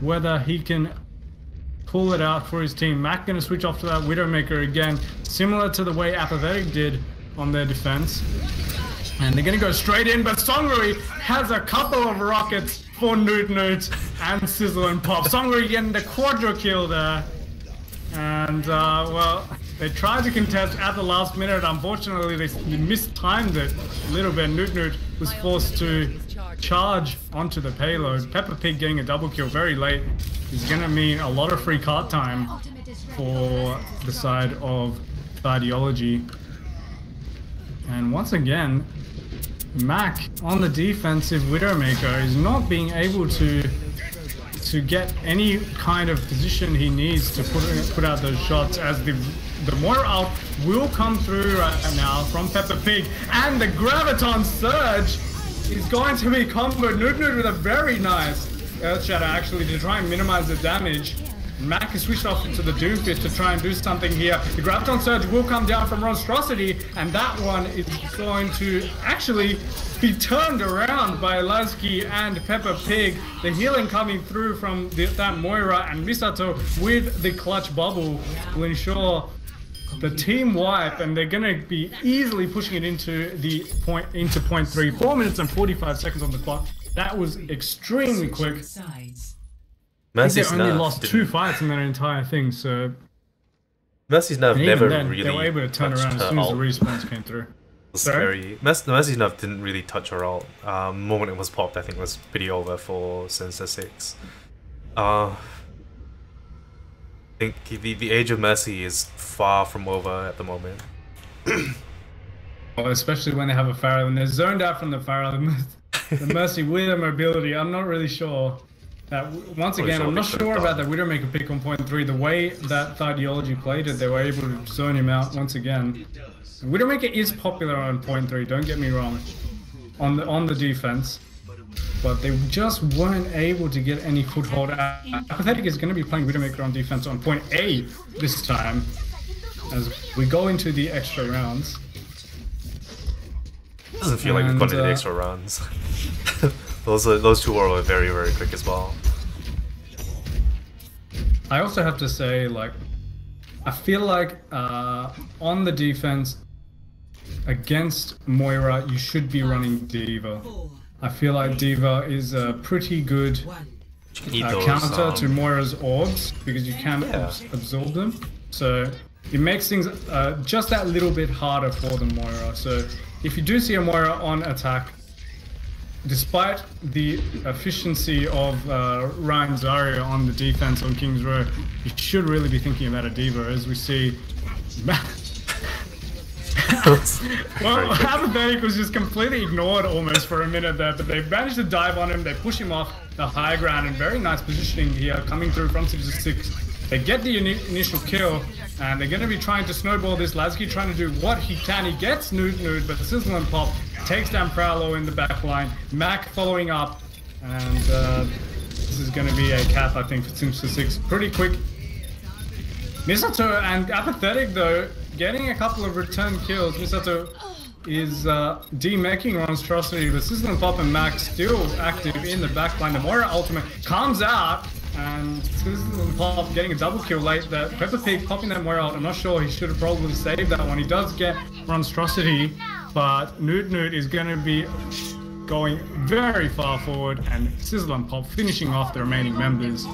whether he can pull it out for his team. Mac going to switch off to that Widowmaker again, similar to the way Apathetic did on their defense. And they're going to go straight in, but Songrui has a couple of rockets for Newt and Sizzle and Pop. Songrui getting the quadra kill there. And, well, they tried to contest at the last minute. Unfortunately, they mistimed it a little bit. Newt was forced to charge onto the payload. Peppa Pig getting a double kill very late is going to mean a lot of free card time for the side of Thighdeology. And once again, Mac on the defensive Widowmaker is not being able to to get any kind of position he needs to put out those shots, as the Moira ult will come through right now from Peppa Pig, and the Graviton Surge is going to be comboed. Nudnud with a very nice Earth Shatter actually to try and minimize the damage. Mac has switched off into the Doomfist to try and do something here. The Graviton Surge will come down from Monstrosity, and that one is going to actually be turned around by Lasky and Peppa Pig. The healing coming through from that Moira, and Misato with the clutch bubble will ensure the team wipe, and they're going to be easily pushing it into point 3. 4 minutes and 45 seconds on the clock. That was extremely quick. They only lost 2 fights in that entire thing, so... Mercy's Nerve never really they were able to turn around as soon as the respawns came through. Scary. Mercy's Nerve didn't really touch her ult. The moment it was popped, I think was pretty over for Sinister 6. I think the age of Mercy is far from over at the moment. Well, especially when they have a Pharah, and they're zoned out from the Pharah. The Mercy with a mobility, I'm not really sure. Once again, I'm not sure about the Widowmaker pick on point 3. The way that Thighdeology played it, they were able to zone him out once again. Widowmaker is popular on point 3, don't get me wrong, on the defense, but they just weren't able to get any foothold. Apathetic is going to be playing Widowmaker on defense on point A this time, as we go into the extra rounds. Doesn't feel like we've gone into the extra rounds. Those two are very, very quick as well. I also have to say, like, I feel like on the defense against Moira, you should be running D.Va. I feel like D.Va is a pretty good counter to Moira's orbs, because you can absorb them. So it makes things just that little bit harder for the Moira. So if you do see a Moira on attack, despite the efficiency of Ryan Zarya on the defense on King's Row, you should really be thinking about a D.Va, as we see. Well, Apathetic was just completely ignored almost for a minute there, but they managed to dive on him. They push him off the high ground, and very nice positioning here coming through from 6-6. They get the initial kill, and they're going to be trying to snowball this. Lasky trying to do what he can. He gets Nude, but the Sizzle and Pop takes down Prowlo in the back line. Mac following up, and this is going to be a cap, I think, for Sinister 6. Pretty quick. Misato and Apathetic, though, getting a couple of return kills. Misato is de-meching Monstrosity, but Sizzle and Pop and Mac still active in the back line. The Moira ultimate comes out, and Sizzle and Pop getting a double kill late. That Peppa Pig popping that Moira out. I'm not sure, he should have probably saved that one. He does get Monstrosity, but Nude is going to be going very far forward, and Sizzle and Pop finishing off the remaining members.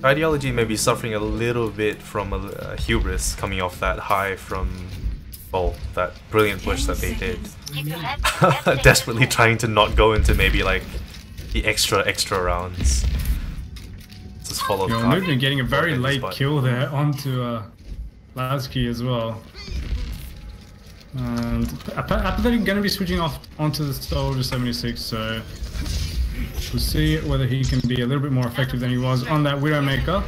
Thighdeology may be suffering a little bit from a hubris coming off that high from, well, that brilliant push that they did. Desperately trying to not go into maybe like the extra rounds. Just follow the Nude getting a very late kill there onto Lasky as well. And Apathetic going to be switching off onto the Soldier 76, so we'll see whether he can be a little bit more effective than he was on that Widowmaker.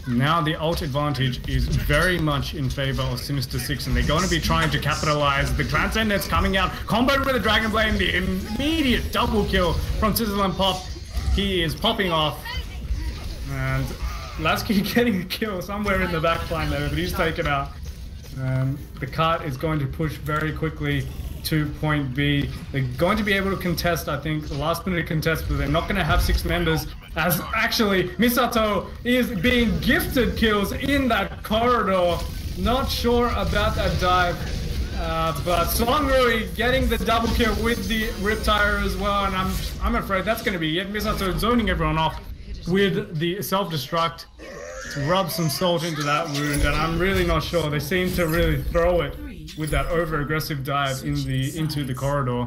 Now the ult advantage is very much in favor of Sinister 6, and they're going to be trying to capitalize. The Transcendence coming out, comboed with the Dragon Blade, the immediate double kill from Sizzle and Pop. He is popping off, and Lasky getting a kill somewhere in the back line there, but he's taken out. The cart is going to push very quickly to point B. They're going to be able to contest, I think, the last minute contest, but they're not going to have 6 members, as actually Misato is being gifted kills in that corridor. Not sure about that dive, but Songrui getting the double kill with the Riptire as well, and I'm afraid that's going to be it. Misato zoning everyone off with the self-destruct to rub some salt into that wound, and I'm really not sure. They seem to really throw it with that over-aggressive dive into the corridor.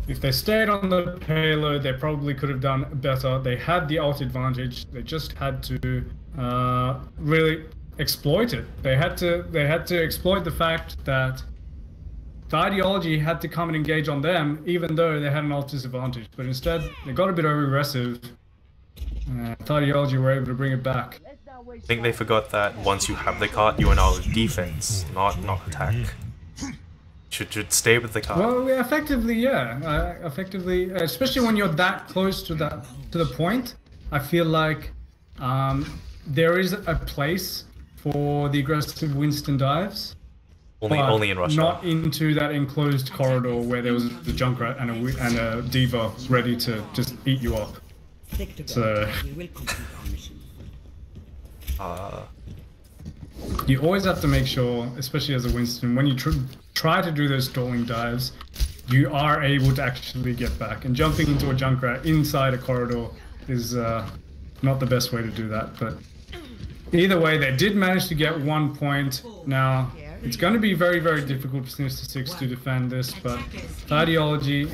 If they stayed on the payload, they probably could have done better. They had the ult advantage. They just had to really exploit it. They had to exploit the fact that Thighdeology had to come and engage on them, even though they had an alt disadvantage. But instead, they got a bit over-aggressive. Thighdeology were able to bring it back. I think they forgot that once you have the card, you are now defense, not attack. Should stay with the card. Well, yeah, effectively, yeah. Effectively, especially when you're that close to the point, I feel like there is a place for the aggressive Winston dives. Only in Russia. Not into that enclosed corridor where there was a Junkrat and a Diva ready to just eat you up. So you always have to make sure, especially as a Winston, when you try to do those stalling dives, you are able to actually get back. And jumping into a Junkrat inside a corridor is not the best way to do that. But either way, they did manage to get 1 point. Now, it's going to be very, very difficult for Sinister 6 to defend this, but Thighdeology,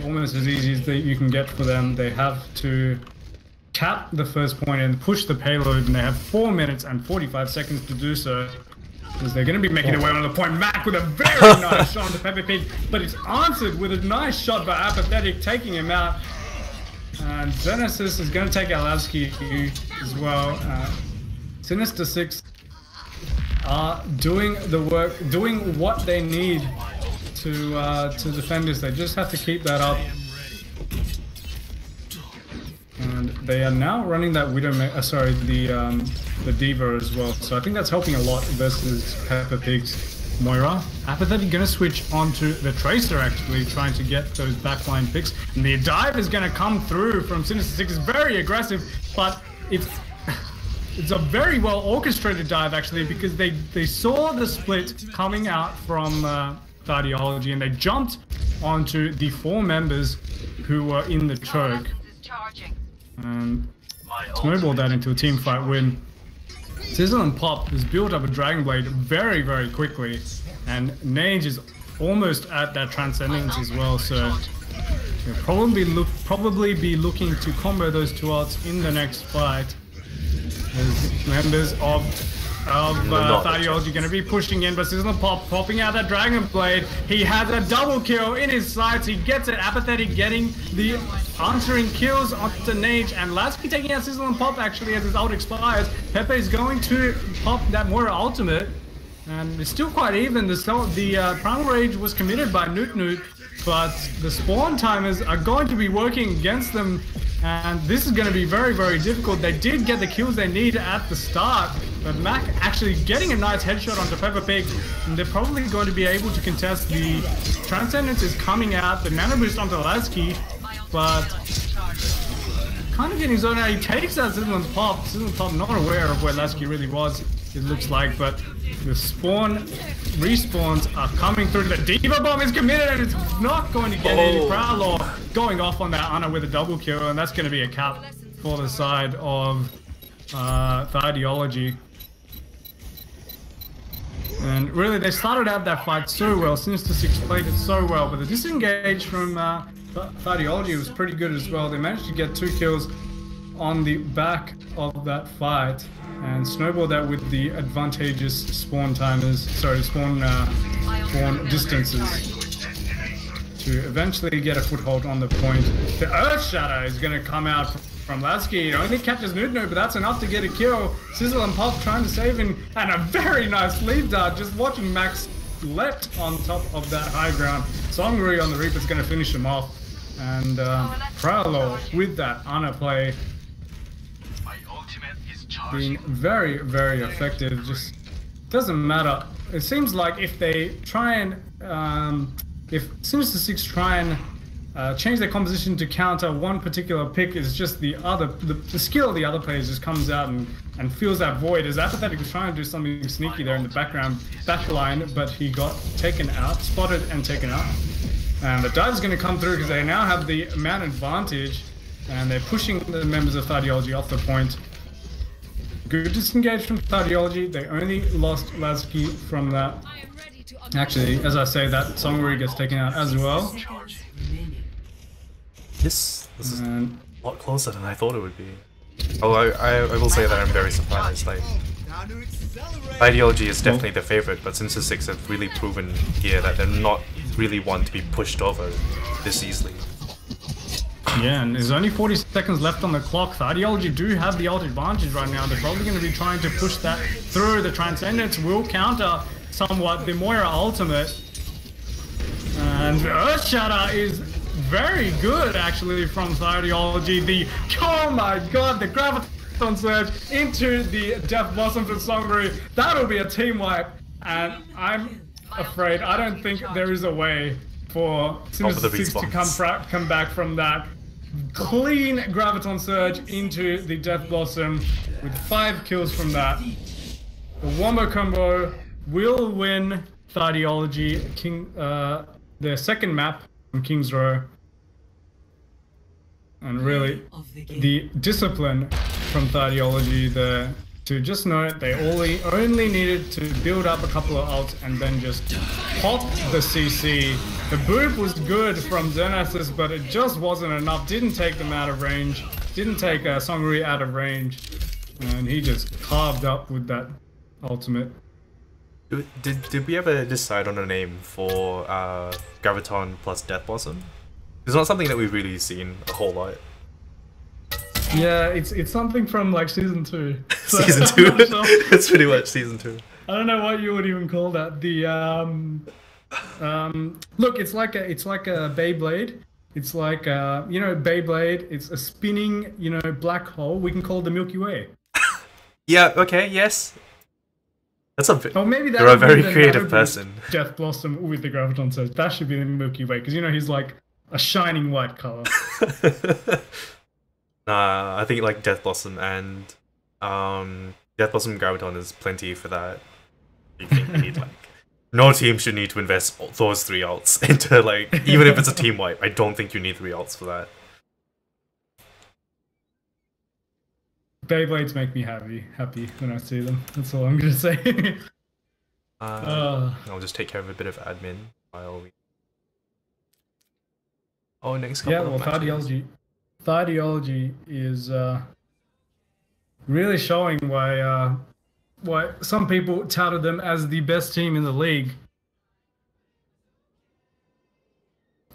almost as easy as you can get for them. They have to cap the first point and push the payload, and they have 4 minutes and 45 seconds to do so, because they're going to be making their way on the point. Mac with a very nice shot on the Pepper Pig, but it's answered with a nice shot by Apathetic, taking him out. And Genesis is going to take out Lavsky as well. Sinister 6 are doing the work, doing what they need to defend this. They just have to keep that up. And they are now running that Widow, the Diva as well. So I think that's helping a lot versus Peppa Pig's Moira. Apathetic gonna switch onto the Tracer, actually trying to get those backline picks. And the dive is gonna come through from Sinister 6. It's very aggressive, but it's a very well orchestrated dive actually, because they saw the split coming out from Thighdeology, and they jumped onto the 4 members who were in the choke. And snowballed that into a team fight win. Sizzle and Pop has built up a Dragon Blade very, very quickly, and Nage is almost at that Transcendence as well, so he'll probably be looking to combo those 2 ults in the next fight. As members of Thighdeology going to be pushing in, but Sizzle and Pop popping out that Dragon Blade. He has a double kill in his sights. He gets it. Apathetic getting the answering kills onto Nage, and Lasky taking out Sizzle and Pop actually as his ult expires. Pepe is going to pop that Moira ultimate, and it's still quite even. The Primal Rage was committed by Newt, but the spawn timers are going to be working against them, and this is going to be very, very difficult. They did get the kills they need at the start, but Mac actually getting a nice headshot onto Peppa Pig, and they're probably going to be able to contest. The Transcendence is coming out, the Nano Boost onto Lasky, but kind of getting zoned out. He takes out Sizzle and Pop. Sizzle and Pop not aware of where Lasky really was, it looks like, but the spawn respawns are coming through. The Diva Bomb is committed, and it's not going to get any. Prowler going off on that Ana with a double kill, and that's going to be a cap for the side of Thighdeology. And really, they started out that fight so well. Sinister 6 played it so well, but the disengage from Thighdeology was pretty good as well. They managed to get 2 kills on the back of that fight, and snowball that with the advantageous spawn distances to eventually get a foothold on the point. The Earth Shadow is going to come out from Lasky. It only catches Nudno, but that's enough to get a kill. Sizzle and Pop trying to save him, and a very nice lead dart. Just watching Max leapt on top of that high ground. Songri on the Reaper is going to finish him off, and Prowler with that Ana play being very, very effective. Just doesn't matter. It seems like if they try and if Sinister 6 try and change their composition to counter one particular pick, is just the skill of the other players just comes out and fills that void. As Apathetic was trying to do something sneaky there in the back line, but he got taken out, spotted and taken out. And the dive is going to come through because they now have the man advantage, and they're pushing the members of Thighdeology off the point. Good disengage from Thighdeology. They only lost Lasky from that. Actually, as I say, that Songri gets taken out as well. This is a lot closer than I thought it would be. Although I will say that I'm very surprised. Like, Thighdeology is definitely the favorite, but Sinister 6 have really proven here that they're not really one to be pushed over this easily. Yeah, and there's only 40 seconds left on the clock. Thighdeology do have the ult advantage right now. They're probably going to be trying to push that through. The Transcendence will counter somewhat the Moira ultimate. And Earthshatter is very good, actually, from Thighdeology. Oh my god, the Graviton Surge into the Death Blossom for Songri. That'll be a team wipe. And I'm afraid, I don't think there is a way for Sinister 6 to come back from that. Clean Graviton Surge into the Death Blossom with 5 kills from that. The Wombo combo will win Thighdeology their second map from King's Row. And really, the discipline from Thighdeology there to just know they only needed to build up a couple of ults and then just pop the CC. The boop was good from Xenasis, but it just wasn't enough. Didn't take them out of range. Didn't take Songri out of range. And he just carved up with that ultimate. Did we ever decide on a name for Graviton plus Death Blossom? It's not something that we've really seen a whole lot. Yeah, it's something from like season 2. So Season 2? Sure. It's pretty much season 2. I don't know what you would even call that. The look, it's like a Beyblade. It's like you know, Beyblade. It's a spinning, you know, black hole. We can call it the Milky Way. Yeah. Okay. Yes. That's a bit. Or maybe that. You're a very creative person. Death Blossom with the Graviton Surge. That should be the Milky Way, because you know he's like a shining white color. Nah, I think like Death Blossom and Death Blossom and Graviton is plenty for that. You think you need like no team should need to invest those 3 ults into like, even if it's a team wipe. I don't think you need 3 ults for that. Beyblades make me happy when I see them. That's all I'm gonna say. I'll just take care of a bit of admin while we. Oh, next couple of matches. Thighdeology is really showing why some people touted them as the best team in the league.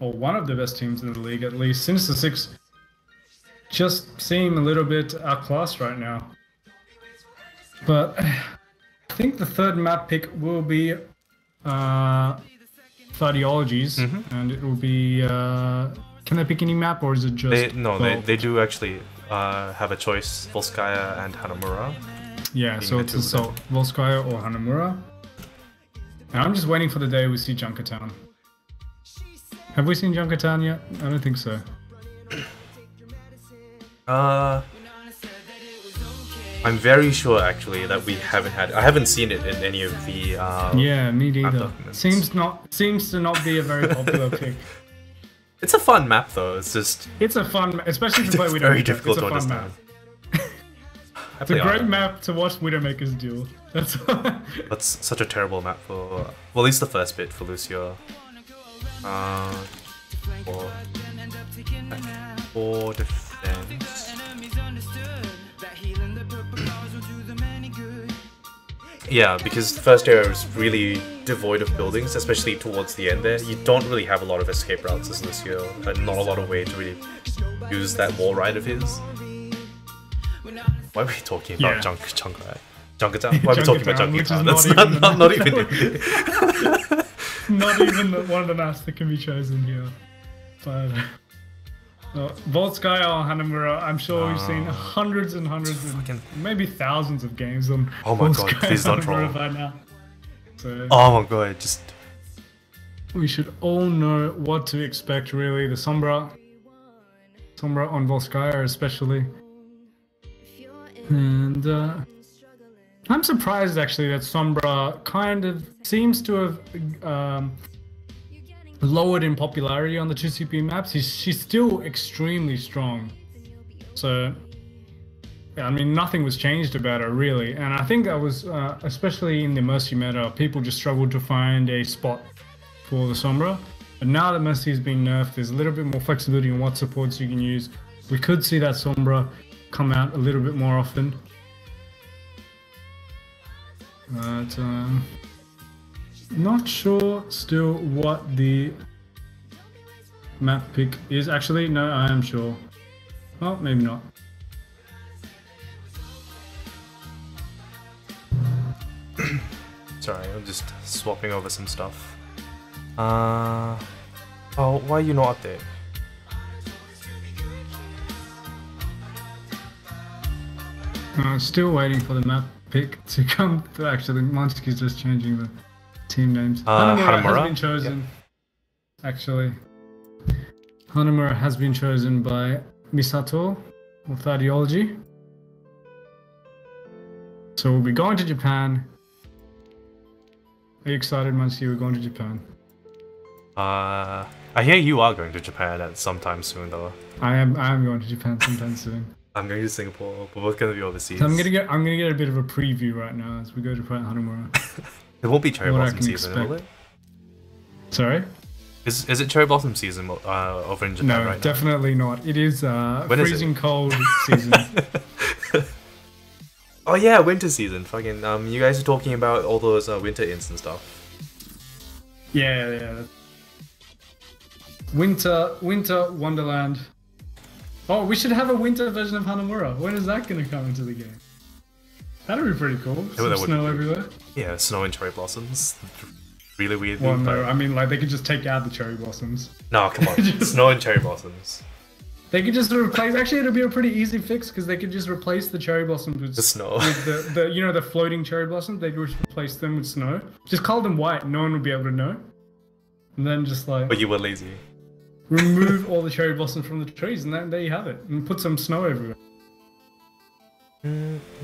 Or one of the best teams in the league, at least. Sinister 6 just seem a little bit outclassed right now. But I think the third map pick will be Thighdeology's, and it will be... can they pick any map, or is it just... They do actually have a choice, Volskaya and Hanamura. Yeah, so it's Volskaya or Hanamura. And I'm just waiting for the day we see Junkertown. Have we seen Junkertown yet? I don't think so. I'm very sure actually that we haven't had. I haven't seen it in any of the. Yeah, me neither. Seems to not be a very popular pick. It's a fun map though. It's just. It's a fun, especially to play Widowmaker. Very difficult to understand. It's a great map to watch Widowmakers duel. That's such a terrible map for. Well, at least the first bit for Lucio. For defense. Yeah, because the first area is really devoid of buildings, especially towards the end there. You don't really have a lot of escape routes as Lucio, and not a lot of way to really use that wall ride of his. Why are we talking about Junkertown? Why are we talking about Junkertown? That's not even not even one of the maps that can be chosen here. But Volskaya or Hanamura, I'm sure we've seen hundreds and hundreds and maybe thousands of games on God, please don't troll. By now. So, oh my god, just... We should all know what to expect, really. The Sombra on Volskaya especially. And I'm surprised actually that Sombra kind of seems to have lowered in popularity on the 2CP maps. She's still extremely strong. So, yeah, I mean, nothing was changed about her really. And I think that was, especially in the Mercy meta, people just struggled to find a spot for the Sombra. But now that Mercy has been nerfed, there's a little bit more flexibility on what supports you can use. We could see that Sombra come out a little bit more often. But not sure still what the map pick is. Actually, no, I am sure. Well, maybe not. Sorry, I'm just swapping over some stuff. Oh, why are you not up there? Still waiting for the map pick to come. Actually, Monski's just changing the team names. Hanamura has been chosen. Yep. Actually, Hanamura has been chosen by Misato of Thighdeology. So we'll be going to Japan. Are you excited, Monski? We're going to Japan. I hear you are going to Japan at sometime soon, though. I am going to Japan sometime soon. I'm going to Singapore. We're both going to be overseas. So I'm gonna get a bit of a preview right now as we go to Hanamura. It won't be cherry blossom season, will it? Sorry? Is it cherry blossom season over in Japan no, right now? No, definitely not. It is freezing cold season. Oh yeah, winter season. Fucking you guys are talking about all those winter inns and stuff. Yeah. Winter Wonderland. Oh, we should have a winter version of Hanamura. When is that going to come into the game? That'd be pretty cool. Some snow everywhere. Yeah, snow and cherry blossoms. Really weird. Well, no, I mean, like, they could just take out the cherry blossoms. No, come on. Snow and cherry blossoms. They could just replace... Actually, it'll be a pretty easy fix, because they could just replace the cherry blossoms with... The snow. With the you know, the floating cherry blossoms? They could just replace them with snow. Just color them white, no one would be able to know. And then just, like... But you were lazy. Remove all the cherry blossoms from the trees, and then there you have it. And put some snow everywhere.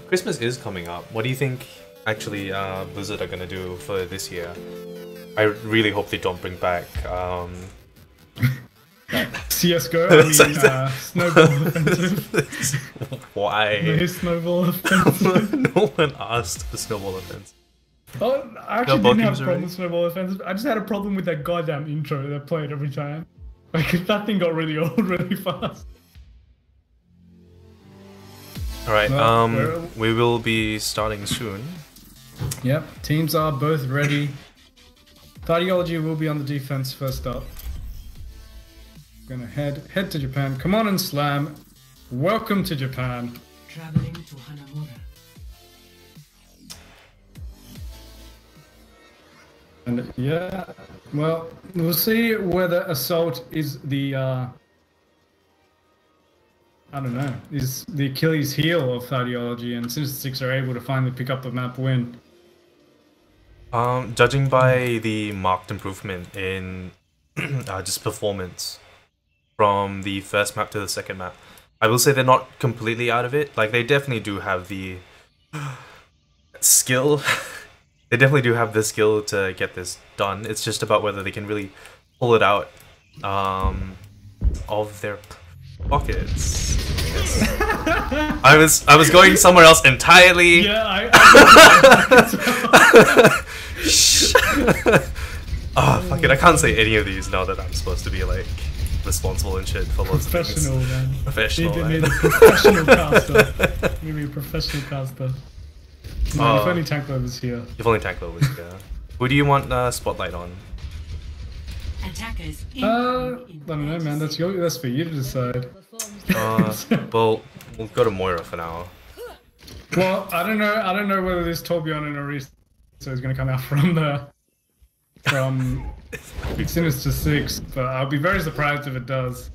Christmas is coming up. What do you think, actually, Blizzard are gonna do for this year? I really hope they don't bring back, CSGO, I mean, Snowball Offensive. Why? No Snowball Offensive. No one asked for Snowball Offensive. Oh, I actually didn't have a problem with Snowball Offensive. I just had a problem with that goddamn intro that played every time. Like, that thing got really old really fast. Alright, we will be starting soon. Yep, teams are both ready. Thighdeology will be on the defense first up. Gonna head to Japan. Come on and slam. Welcome to Japan. Traveling to Hanamura. And yeah, well, we'll see whether Assault is the I don't know, is the Achilles heel of Thighdeology, and Sinister 6 are able to finally pick up a map win. Judging by the marked improvement in just performance from the first map to the second map, I will say they're not completely out of it. Like, they definitely do have the skill. They definitely do have the skill to get this done. It's just about whether they can really pull it out of their pockets. I was going somewhere else entirely. Yeah, Oh, fuck it. I can't say any of these now that I'm supposed to be, like, responsible and shit for lots of things. Professional, man. Professional, man. Need a professional caster. Give me a professional caster. No, if only Tank Lover's here. If only Tank Lover's here. Who do you want Spotlight on? Attackers I don't know, man. That's for you to decide. Well, we'll go to Moira for now. Well, I don't know whether this Torbjorn and Arisa is going to come out from Sinister 6, but I'll be very surprised if it does.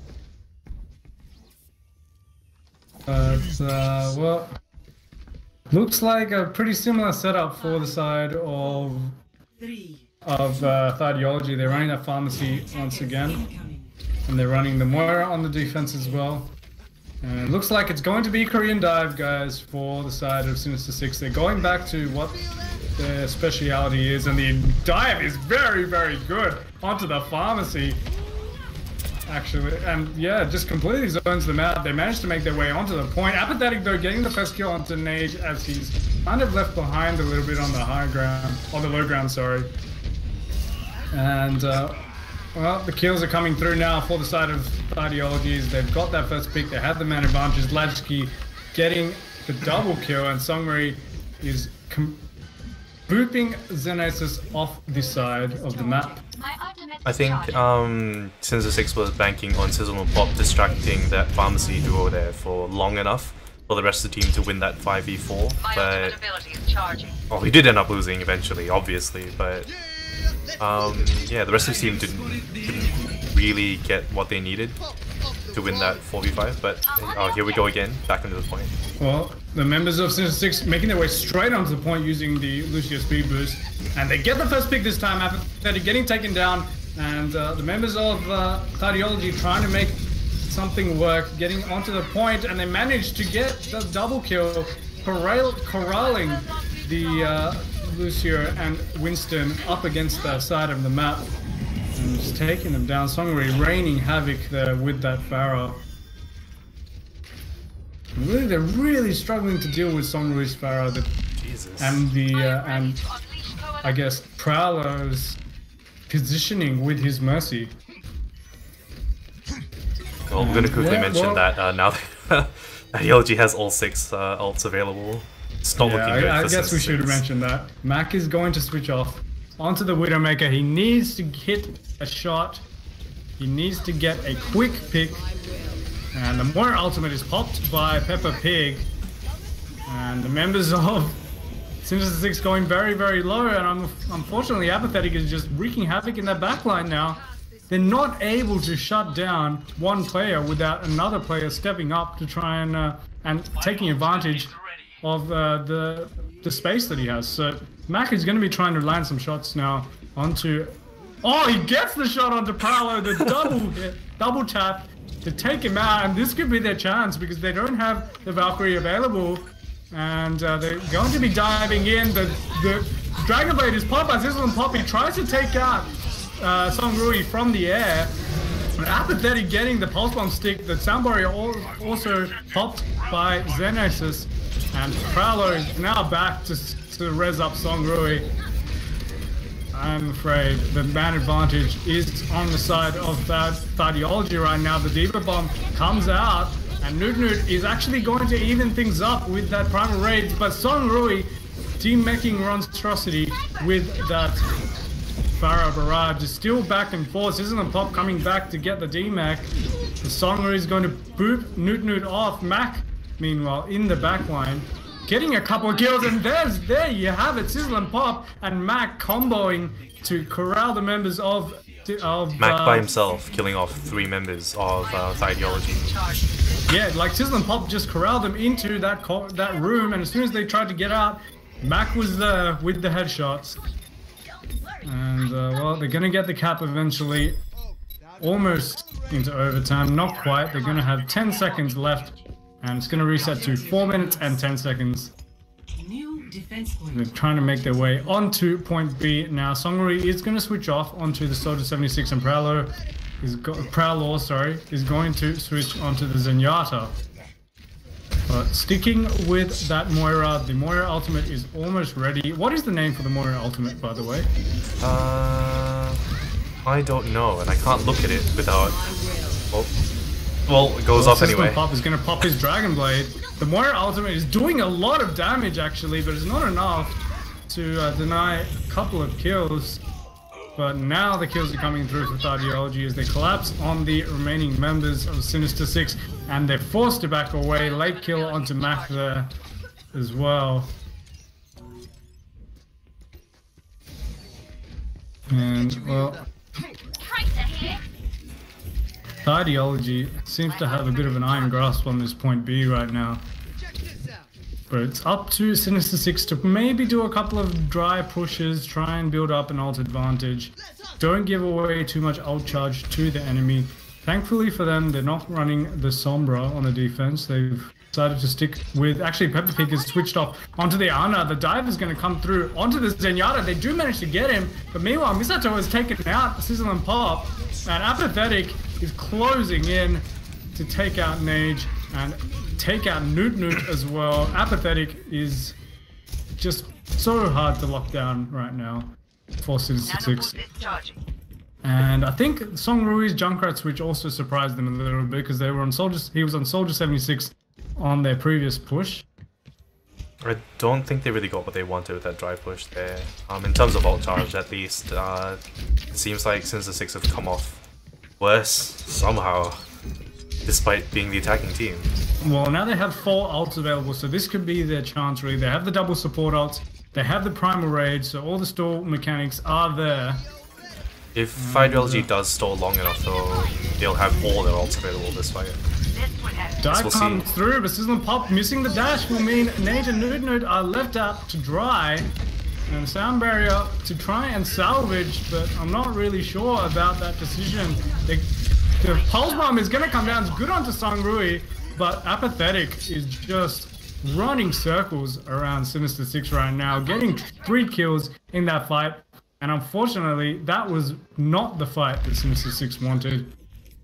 Well, looks like a pretty similar setup for the side of Thighdeology. They're running that pharmacy once again, and they're running the Moira on the defense as well. And it looks like it's going to be Korean dive, guys, for the side of Sinister 6. They're going back to what their speciality is, and the dive is very, very good onto the pharmacy, actually. And yeah, just completely zones them out. They managed to make their way onto the point. Apathetic, though, getting the first kill onto Nage as he's kind of left behind a little bit on the high ground, on the low ground, sorry. And well, the kills are coming through now for the side of Thighdeologies. They've got that first pick. They have the man advantage. Lajki getting the double kill, and Songri is booping Xenasis off the side of the map. I think Sinister 6 was banking on Sizzle and Pop distracting that pharmacy duo there for long enough for the rest of the team to win that 5v4, but well, he did end up losing eventually, obviously, but yeah, the rest of the team didn't really get what they needed to win that 4v5, but here we go again, back into the point. Well, the members of Sinister 6 making their way straight onto the point using the Lucio speed boost, and they get the first pick this time after they're getting taken down, and the members of Thighdeology trying to make something work, getting onto the point, and they manage to get the double kill, corralling the Lucio and Winston up against the side of the map. And just taking them down. Songrui raining havoc there with that Pharah. Really, they're really struggling to deal with Songrui's Pharah and the and I guess Prowler's positioning with his Mercy. Well, we're gonna quickly mention that now that Thighdeology has all 6 ults available. It's not looking good. I guess we should have mentioned that. Mac is going to switch off onto the Widowmaker. He needs to hit a shot. He needs to get a quick pick. And the Moira ultimate is popped by Peppa Pig. And the members of Sinister 6 going very, very low. And unfortunately, Apathetic is just wreaking havoc in their backline now. They're not able to shut down one player without another player stepping up to try and taking advantage of the space that he has. So Mac is going to be trying to land some shots now onto... Oh, he gets the shot onto Paolo, the double tap to take him out, and this could be their chance because they don't have the Valkyrie available, and they're going to be diving in. The Dragon Blade is popped by Sizzle and Poppy, tries to take out Songrui from the air. Apathetic getting the Pulse Bomb stick. The Sound Barrier also popped by Xenasis, and Prowler is now back to res up Songrui. I'm afraid the man advantage is on the side of Thighdeology right now. The Diva Bomb comes out, and Newt is actually going to even things up with that Primal Rage, but Songrui team-making monstrosity with that Pharah Barrage is still back and forth. Sizzle and Pop coming back to get the D-Mac. The Songrui is going to boot Newt off. Mac, meanwhile, in the backline, getting a couple of kills, and there you have it. Sizzle and Pop and Mac comboing to corral the members of Mac by himself, killing off 3 members of Thighdeology. Yeah, like Sizzle and Pop just corralled them into that room, and as soon as they tried to get out, Mac was there with the headshots. And well, they're gonna get the cap eventually, almost into overtime. Not quite. They're gonna have 10 seconds left, and it's gonna reset to 4 minutes and 10 seconds. They're trying to make their way onto point B now. Songrui is gonna switch off onto the Soldier 76, and Prowler is going to switch onto the Zenyatta. But sticking with that Moira, the Moira ultimate is almost ready. What is the name for the Moira ultimate, by the way? I don't know, and I can't look at it without... Well, it goes off anyway. Pop is going to pop his Dragon Blade. The Moira ultimate is doing a lot of damage, actually, but it's not enough to deny a couple of kills. But now the kills are coming through for Thighdeology as they collapse on the remaining members of Sinister 6, and they're forced to back away. Late kill onto Mac there as well. And, well, Thighdeology seems to have a bit of an iron grasp on this point B right now. But it's up to Sinister 6 to maybe do a couple of dry pushes, try and build up an ult advantage. Don't give away too much ult charge to the enemy. Thankfully for them, they're not running the Sombra on the defense. They've decided to stick with... Actually, Peppa Pig has switched off onto the Ana. The dive is going to come through onto the Zenyatta. They do manage to get him, but meanwhile, Misato has taken out Sizzle and Pop, and Apathetic is closing in to take out Nage and take out Newt as well. Apathetic is just so hard to lock down right now for Sinister 6. And I think Songrui's Junkrat switch also surprised them a little bit because they were on he was on Soldier 76 on their previous push. I don't think they really got what they wanted with that drive push there. In terms of ult charge, at least, it seems like Sinister 6 have come off worse somehow, despite being the attacking team. Well, now they have 4 ults available, so this could be their chance really. They have the double support ults, they have the primal rage, so all the stall mechanics are there. If Thighdeology does stall long enough though, they'll have all their ults available this fight. Dive we'll comes through, but Sizzle Pop missing the dash will mean Nate and Nude are left out to dry. And Sound Barrier to try and salvage, but I'm not really sure about that decision. The Pulse Bomb is going to come down. It's good onto Songrui, but Apathetic is just running circles around Sinister 6 right now, getting 3 kills in that fight. And unfortunately, that was not the fight that Sinister 6 wanted.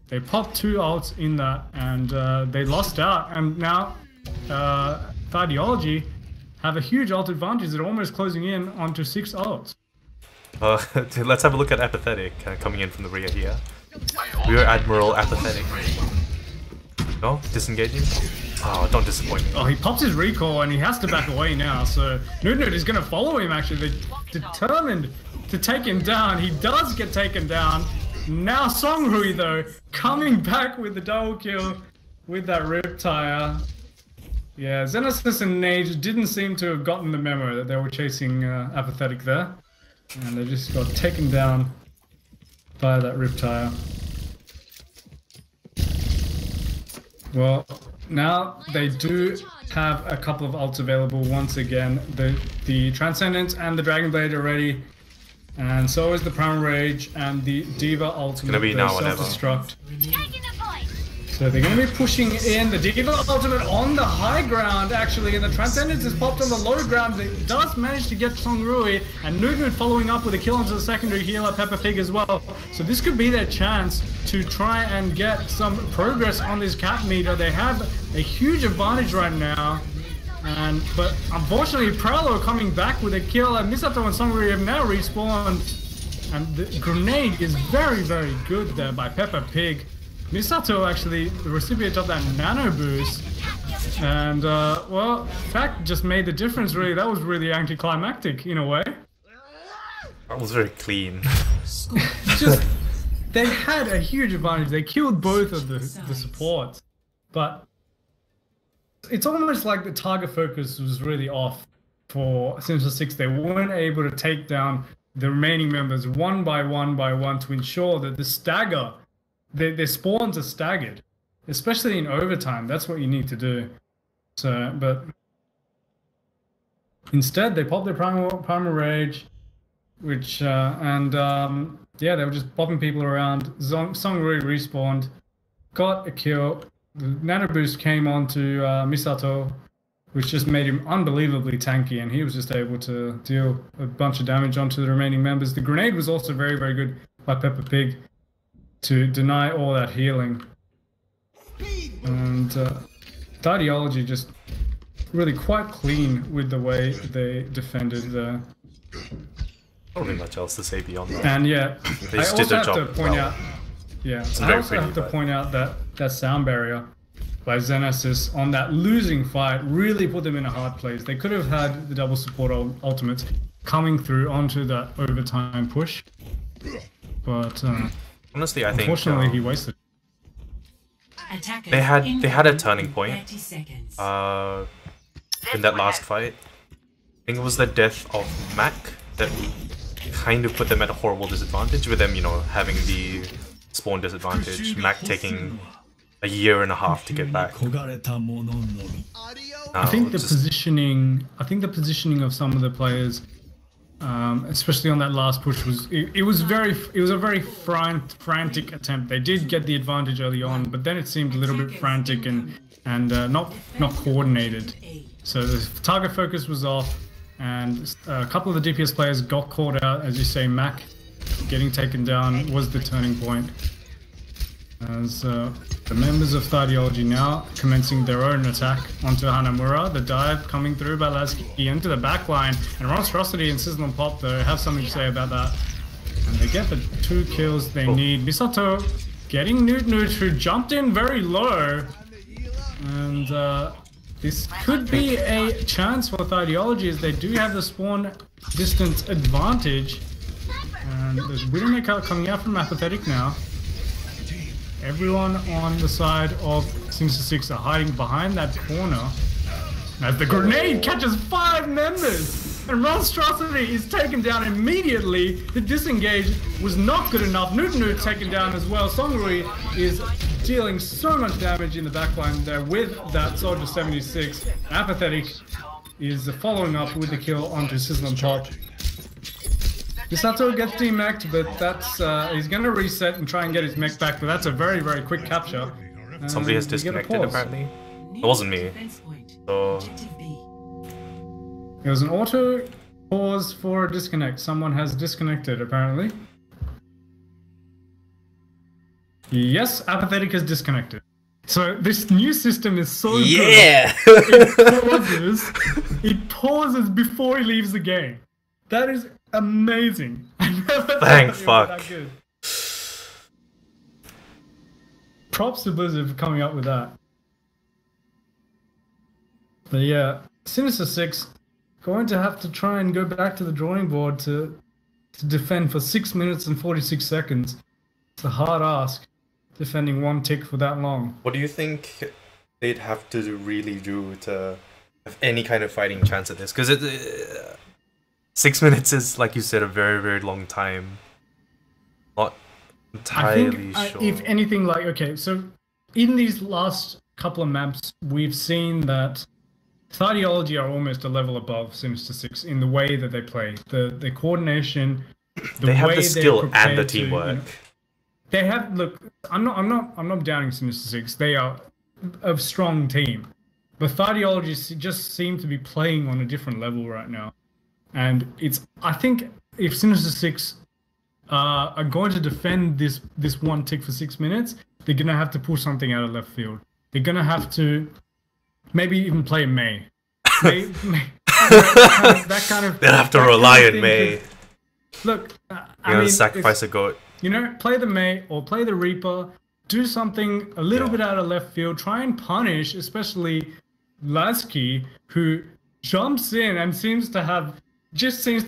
They popped 2 ults in that, and they lost out. And now, Thighdeology have a huge ult advantage. They're almost closing in onto 6 ults. Let's have a look at Apathetic coming in from the rear here. Rear Admiral Apathetic. No? Disengaging? Oh, don't disappoint me. Oh, he pops his recall and he has to back away now. So Nude is going to follow him actually. They're determined to take him down. He does get taken down. Now Songrui though, coming back with the double kill with that Riptire. Yeah, Xenesis and Nage didn't seem to have gotten the memo that they were chasing Apathetic there. And they just got taken down by that Riptire. Well, now they do have a couple of ults available once again. The Transcendence and the Dragon Blade are ready. And so is the Primal Rage and the Diva Ultimate. Gonna be now or never. Self-destruct. So they're going to be pushing in the Diva Ultimate on the high ground, actually, and the Transcendence is popped on the low ground. It does manage to get Songrui, and Nude following up with a kill onto the secondary healer, Peppa Pig as well. So this could be their chance to try and get some progress on this cap meter. They have a huge advantage right now, but unfortunately, Prowler coming back with a kill, and Misato and Songrui have now respawned, and the grenade is very, very good there by Peppa Pig. Misato actually the recipient of that nano boost, and well, fact just made the difference really. That was really anticlimactic in a way. That was very clean. Just they had a huge advantage. They killed both of the supports, but it's almost like the target focus was really off for Sinister 6. They weren't able to take down the remaining members one by one to ensure that the stagger. Their spawns are staggered, especially in overtime. That's what you need to do. So, but instead they popped their primal rage, which yeah, they were just popping people around. Songrui respawned, got a kill. The nano boost came onto Misato, which just made him unbelievably tanky, and he was just able to deal a bunch of damage onto the remaining members. The grenade was also very, very good by Peppa Pig to deny all that healing. And Thighdeology just really quite clean with the way they defended the... Not really much else to say beyond that. And yeah, They I just also did their have to job point well. out... Yeah, It's I very also pretty, have to but- point out that sound barrier by Xenesis on that losing fight really put them in a hard place. They could have had the double support ultimates coming through onto that overtime push. But... Honestly, I think unfortunately, he wasted. they had a turning point in that last fight. I think it was the death of Mac that kind of put them at a horrible disadvantage, with them, you know, having the spawn disadvantage. Mac taking a year and a half to get back. I think the positioning. I think the positioning of some of the players, especially on that last push, was it was a very frantic attempt. They did get the advantage early on, but then it seemed a little bit frantic and not coordinated. So the target focus was off, and a couple of the DPS players got caught out. As you say, Mac getting taken down was the turning point. As the members of Thighdeology now commencing their own attack onto Hanamura. The dive coming through by Lasky into the back line. And Monstrosity and Sizzle and Pop, though, have something to say about that. And they get the 2 kills they need. Misato getting Newt, who jumped in very low. And This could be a chance for Thighdeology as they do have the spawn distance advantage. And there's Widowmaker coming out from Apathetic now. Everyone on the side of Sinister 6 are hiding behind that corner. As the grenade catches 5 members! And Monstrosity is taken down immediately. The disengage was not good enough. Newt taken down as well. Songrui is dealing so much damage in the backline there with that Soldier 76. Apathetic is following up with the kill onto Sizzle on top. Misato gets demeched, but that's he's gonna reset and try and get his mech back, but that's a very, very quick capture. Somebody has disconnected apparently. It wasn't me. So it was an auto pause for a disconnect. Someone has disconnected apparently. Yes, Apathetic has disconnected. So this new system is so good. It pauses before he leaves the game. That is amazing. Thank fuck. Props to Blizzard for coming up with that. But yeah, Sinister 6 going to have to try and go back to the drawing board to defend for 6 minutes and 46 seconds. It's a hard ask, defending one tick for that long. What do you think they'd have to really do to have any kind of fighting chance at this? Because 6 minutes is, like you said, a very, very long time. Not entirely sure. If anything, like, okay, so in these last couple of maps, we've seen that Thighdeology are almost a level above Sinister 6 in the way that they play. The coordination, they have the skill and the teamwork. They have, look, I'm not doubting Sinister 6. They are a strong team. But Thighdeology just seem to be playing on a different level right now. And I think if Sinister 6 are going to defend this one tick for 6 minutes, they're going to have to pull something out of left field. They're going to have to maybe even play May. That kind of they'll have to rely on May. Look, I mean, sacrifice a goat. You know, play the May or play the Reaper. Do something a little bit out of left field. Try and punish, especially Lasky, who jumps in and seems to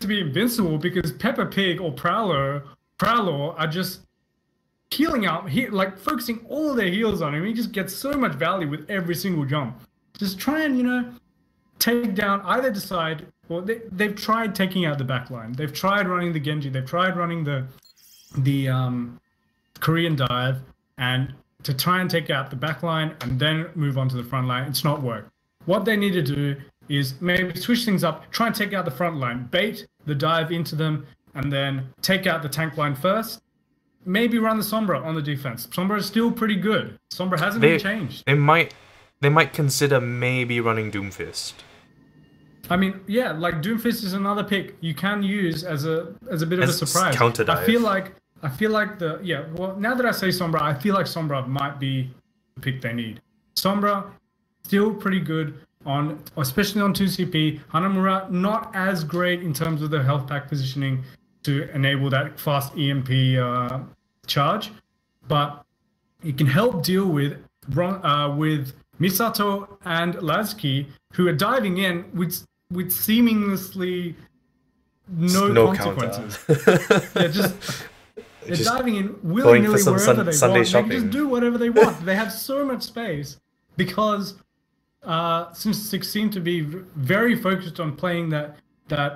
be invincible because Peppa Pig or Prowler are just healing out, like focusing all their heals on him. He just gets so much value with every single jump. Just try and, you know, take down either side. Well, they've tried taking out the backline. They've tried running the Genji. They've tried running the Korean dive, and to try and take out the backline and then move on to the front line. It's not worked. What they need to do is maybe switch things up, try and take out the front line, bait the dive into them, and then take out the tank line first. Maybe run the Sombra on the defense. Sombra is still pretty good. Sombra hasn't been changed. They might consider maybe running Doomfist. I mean, yeah, like Doomfist is another pick you can use as a bit of a surprise. Counter dive. I feel like well, now that I say Sombra, I feel like Sombra might be the pick they need. Sombra still pretty good especially on 2CP. Hanamura not as great in terms of the health pack positioning to enable that fast EMP charge, but it can help deal with Misato and Lasky, who are diving in with seamlessly no consequences. They're diving in willy-nilly wherever they want. Shopping. They can just do whatever they want. They have so much space because Sinister 6 seem to be very focused on playing that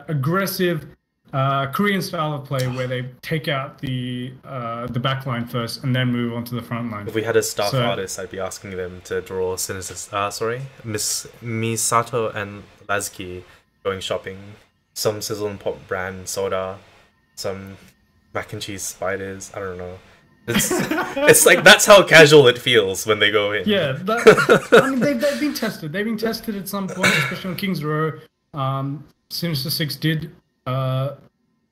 aggressive Korean style of play where they take out the back line first and then move on to the front line. If we had a staff artist, I'd be asking them to draw Miss Misato and Lasky going shopping, some Sizzle and Pop brand soda, some mac and cheese spiders. I don't know. It's like that's how casual it feels when they go in. Yeah, I mean they've been tested. They've been tested at some point, especially on King's Row. Sinister 6 did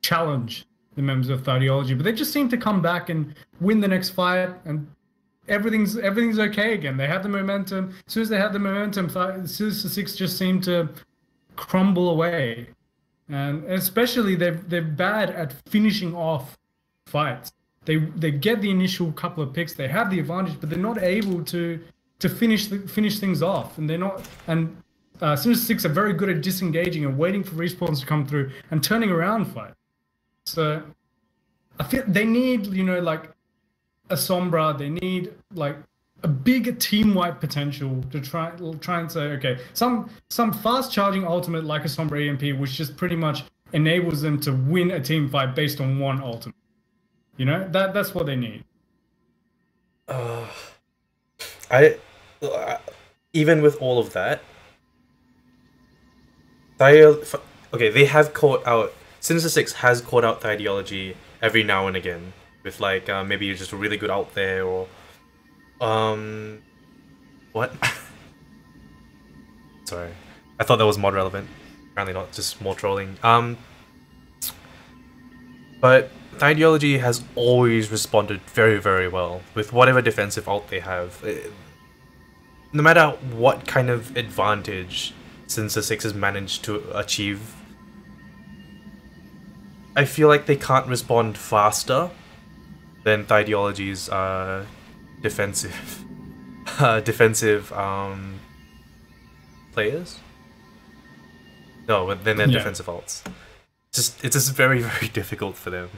challenge the members of Thighdeology, but they just seem to come back and win the next fight, and everything's okay again. They have the momentum. As soon as they have the momentum, Sinister 6 just seem to crumble away, and especially they're bad at finishing off fights. They get the initial couple of picks, they have the advantage, but they're not able to to finish things off, and they're not. And Sinister Six are very good at disengaging and waiting for respawns to come through and turning around fight. So I feel they need, you know, like a Sombra. They need like a big team wipe potential to try and say, okay, some fast charging ultimate like a Sombra EMP, which just pretty much enables them to win a team fight based on one ultimate. You know, that's what they need. Even with all of that, they have caught out. Sinister Six has caught out Thighdeology every now and again with like maybe you're just really good out there or what? Sorry, I thought that was mod relevant. Apparently not, just more trolling. But Thighdeology has always responded very, very well with whatever defensive ult they have. No matter what kind of advantage Sinister Six has managed to achieve, I feel like they can't respond faster than Thighdeology's defensive players. No, but then their defensive ults. It's just very, very difficult for them.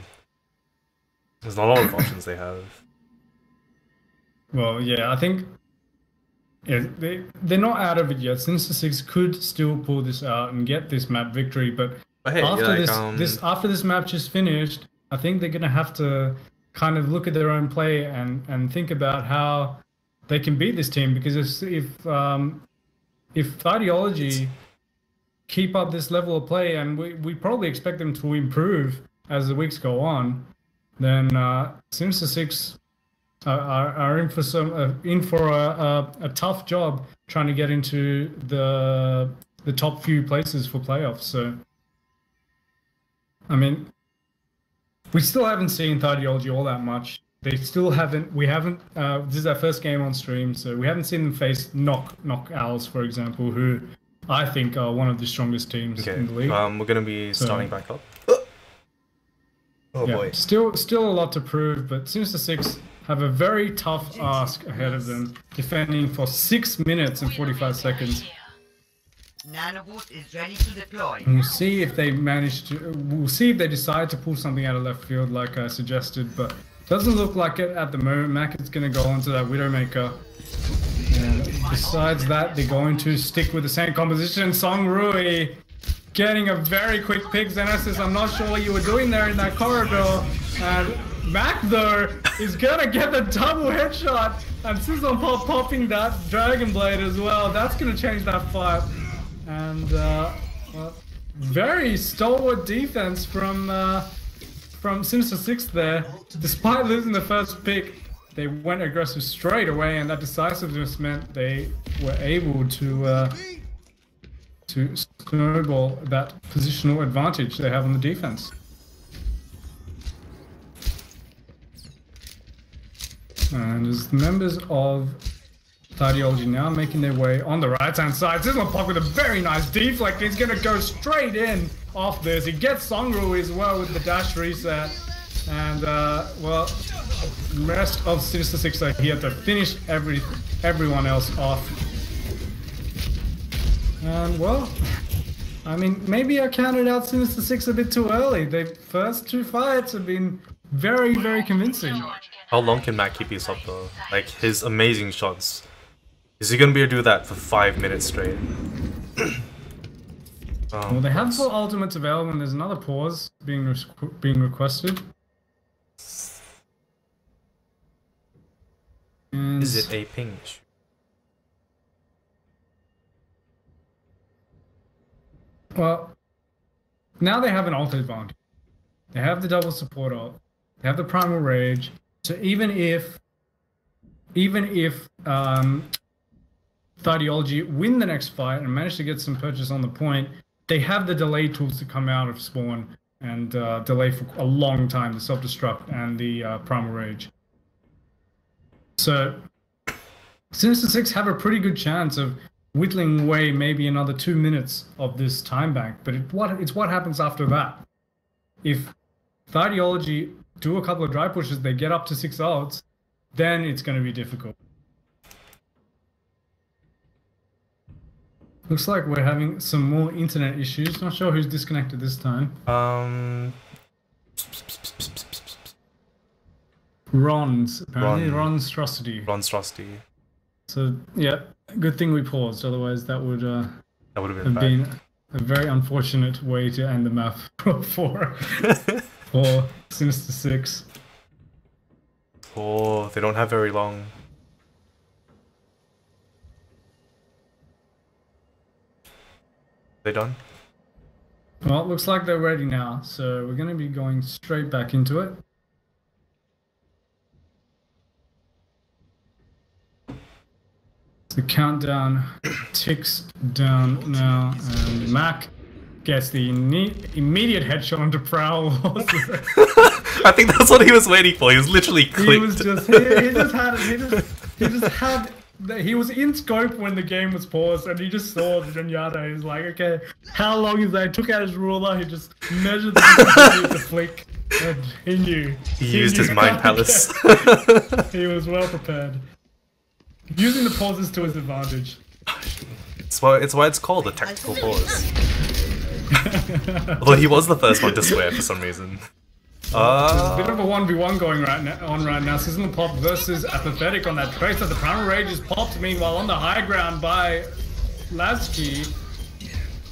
There's not a lot of options they have. Well, yeah, I think they're not out of it yet. Sinister Six could still pull this out and get this map victory, but hey, after this map just finished, I think they're gonna have to kind of look at their own play and think about how they can beat this team, because if Thighdeology keep up this level of play, and we probably expect them to improve as the weeks go on, then Sinister Six are in for a tough job trying to get into the top few places for playoffs. So, I mean, we still haven't seen Thighdeology all that much. They still haven't. We haven't. This is our first game on stream, so we haven't seen them face Knock Owls, for example, who I think are one of the strongest teams in the league. We're gonna be starting back up. Oh boy. Still a lot to prove, but Sinister Six have a very tough ask ahead of them, defending for 6 minutes and 45 seconds. Nanoboost is ready to deploy. And we'll see if they decide to pull something out of left field, like I suggested, but doesn't look like it at the moment. Mac is going to go onto that Widowmaker. And besides that, they're going to stick with the same composition. Song Rui getting a very quick pick. Xenesis, I'm not sure what you were doing there in that corridor. And Mac, though, is going to get the double headshot. And Sizzle Pop popping that Dragon Blade as well. That's going to change that fight. And, well, very stalwart defense from Sinister Six there. Despite losing the first pick, they went aggressive straight away, and that decisiveness meant they were able to snowball that positional advantage they have on the defense. And as members of Thighdeology now making their way on the right-hand side, Sizzle Pop with a very nice deflect. He's going to go straight in off this. He gets Songru as well with the dash reset. And, well, the rest of Sinister Six are here to finish everyone else off. And, well, I mean, maybe I counted out Sinister Six a bit too early. The first two fights have been very, very convincing. How long can Matt keep this up though? Like, his amazing shots. Is he gonna be able to do that for 5 minutes straight? Well, they have full ultimates available, and there's another pause being requested. And is it a ping issue? Well, now they have an ult advantage. They have the double support ult. They have the primal rage. So even if Thighdeology win the next fight and manage to get some purchase on the point, they have the delay tools to come out of spawn and delay for a long time, the self-destruct and the primal rage. So Sinister Six have a pretty good chance of whittling away maybe another 2 minutes of this time bank, but it's what happens after that. If Thighdeology do a couple of dry pushes, they get up to 6 ults, then it's going to be difficult. Looks like we're having some more internet issues. Not sure who's disconnected this time. Ron's, apparently. Ronstrosity. Ronstrosity. So, yeah, good thing we paused. Otherwise, that would have been been a very unfortunate way to end the map for Sinister 6. Oh, they don't have very long. They done? Well, it looks like they're ready now, so we're going to be going straight back into it. The countdown ticks down now, and Mac gets the immediate headshot onto Prowl. I think that's what he was waiting for. He was literally clicked. He was just he was in scope when the game was paused, and he just saw Zenyatta. He was like, okay, how long is that? He took out his ruler, he just measured the flick, and he knew. He used his mind palace. He was well prepared. Using the pauses to his advantage. It's why it's called a tactical pause. Although he was the first one to swear for some reason. There's a bit of a 1v1 going right now. Sizzling Pop versus Apathetic on that trace. The Primal Rage is popped, meanwhile on the high ground by Lasky.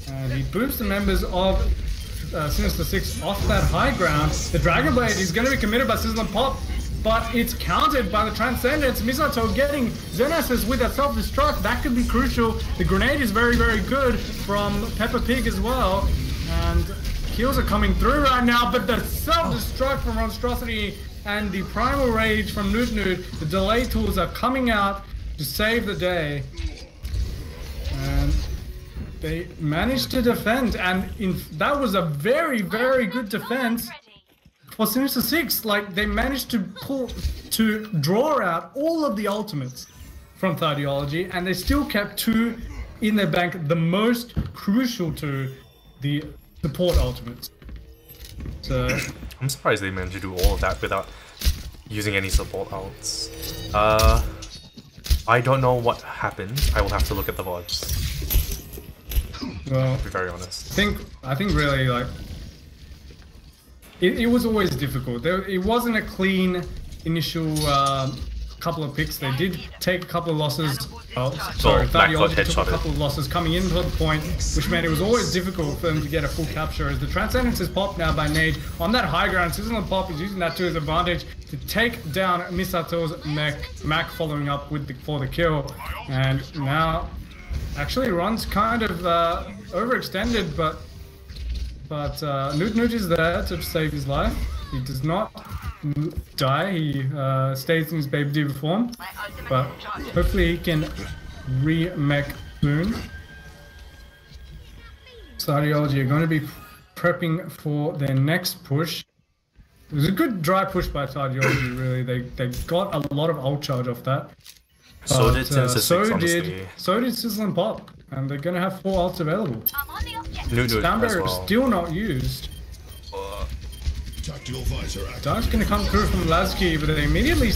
And he booms the members of Sinister 6 off that high ground. The Dragon Blade is going to be committed by Sizzling Pop, but it's countered by the Transcendence. Misato getting Xenesis with a self-destruct. That could be crucial. The grenade is very, very good from Peppa Pig as well. And kills are coming through right now, but the self-destruct from Monstrosity and the Primal Rage from Newt, the delay tools are coming out to save the day. And they managed to defend, and that was a very, very good defense for Sinister 6. Like, they managed to draw out all of the ultimates from Thighdeology, and they still kept 2 in their bank, the most crucial to the support ultimates. So I'm surprised they managed to do all of that without using any support ults. I don't know what happened. I will have to look at the VODs. Well, To be very honest. I think really, like, it was always difficult. It wasn't a clean initial couple of picks. They did take a couple of losses. Thighdeology took a couple of losses coming into the point, which meant it was always difficult for them to get a full capture. As the Transcendence is popped now by Nage on that high ground, Sizzling Pop is using that to his advantage to take down Misato's Mac following up for the kill. And now, actually, Ron's kind of overextended, but Newt is there to save his life. He does not die. He stays in his Baby Diva form, but hopefully he can re-mech soon. Thighdeology are going to be prepping for their next push. It was a good dry push by Thighdeology, really. They got a lot of ult charge off that. So did Sinister, so did Sizzling Pop, and they're going to have 4 ults available. Down as well. Still not used. Dark's gonna come through from Lasky, but they immediately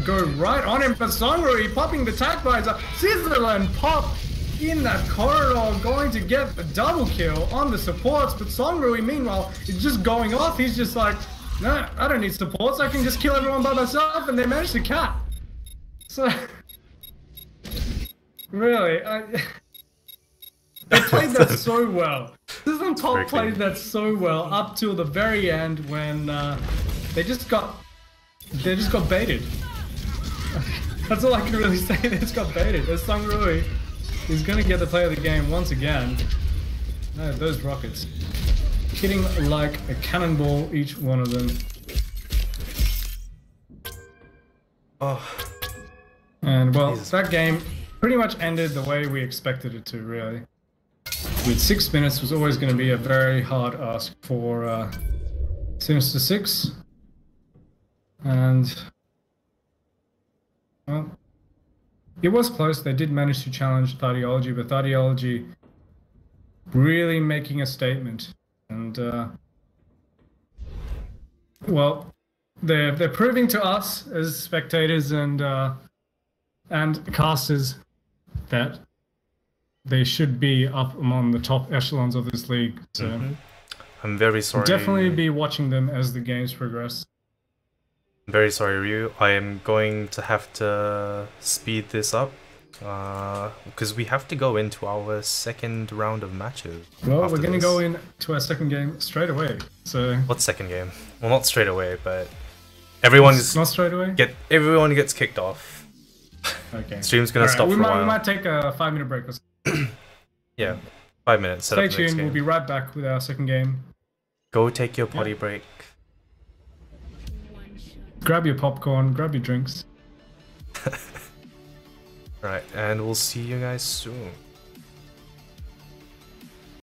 go right on him. But Songrui popping the tag visor. Sizzle and Pop in that corridor, going to get the double kill on the supports. But Songrui, meanwhile, is just going off. He's just like, no, I don't need supports. I can just kill everyone by myself. And they managed to cap. So, really, they played that so well. Sizzling Pop played that so well up till the very end when they just got baited. That's all I can really say. They just got baited. As Songrui is gonna get the play of the game once again. Those rockets hitting like a cannonball, each one of them. Oh. And well, that game pretty much ended the way we expected it to, really. With 6 minutes was always going to be a very hard ask for Sinister 6. And, well, it was close. They did manage to challenge Thighdeology, but Thighdeology really making a statement. And, well, they're proving to us as spectators and casters that they should be up among the top echelons of this league. So I'm very sorry. definitely be watching them as the games progress. I'm very sorry, Ryu. I am going to have to speed this up because we have to go into our second round of matches. Well, we're going to go into our second game straight away. So what second game? Well, not straight away, but everyone's not straight away. Everyone gets kicked off. Okay. Stream's gonna stop for a while. We might take a 5-minute break or something. Yeah, 5 minutes. Stay tuned. We'll be right back with our second game. Go take your potty break. Grab your popcorn. Grab your drinks. Right, and we'll see you guys soon.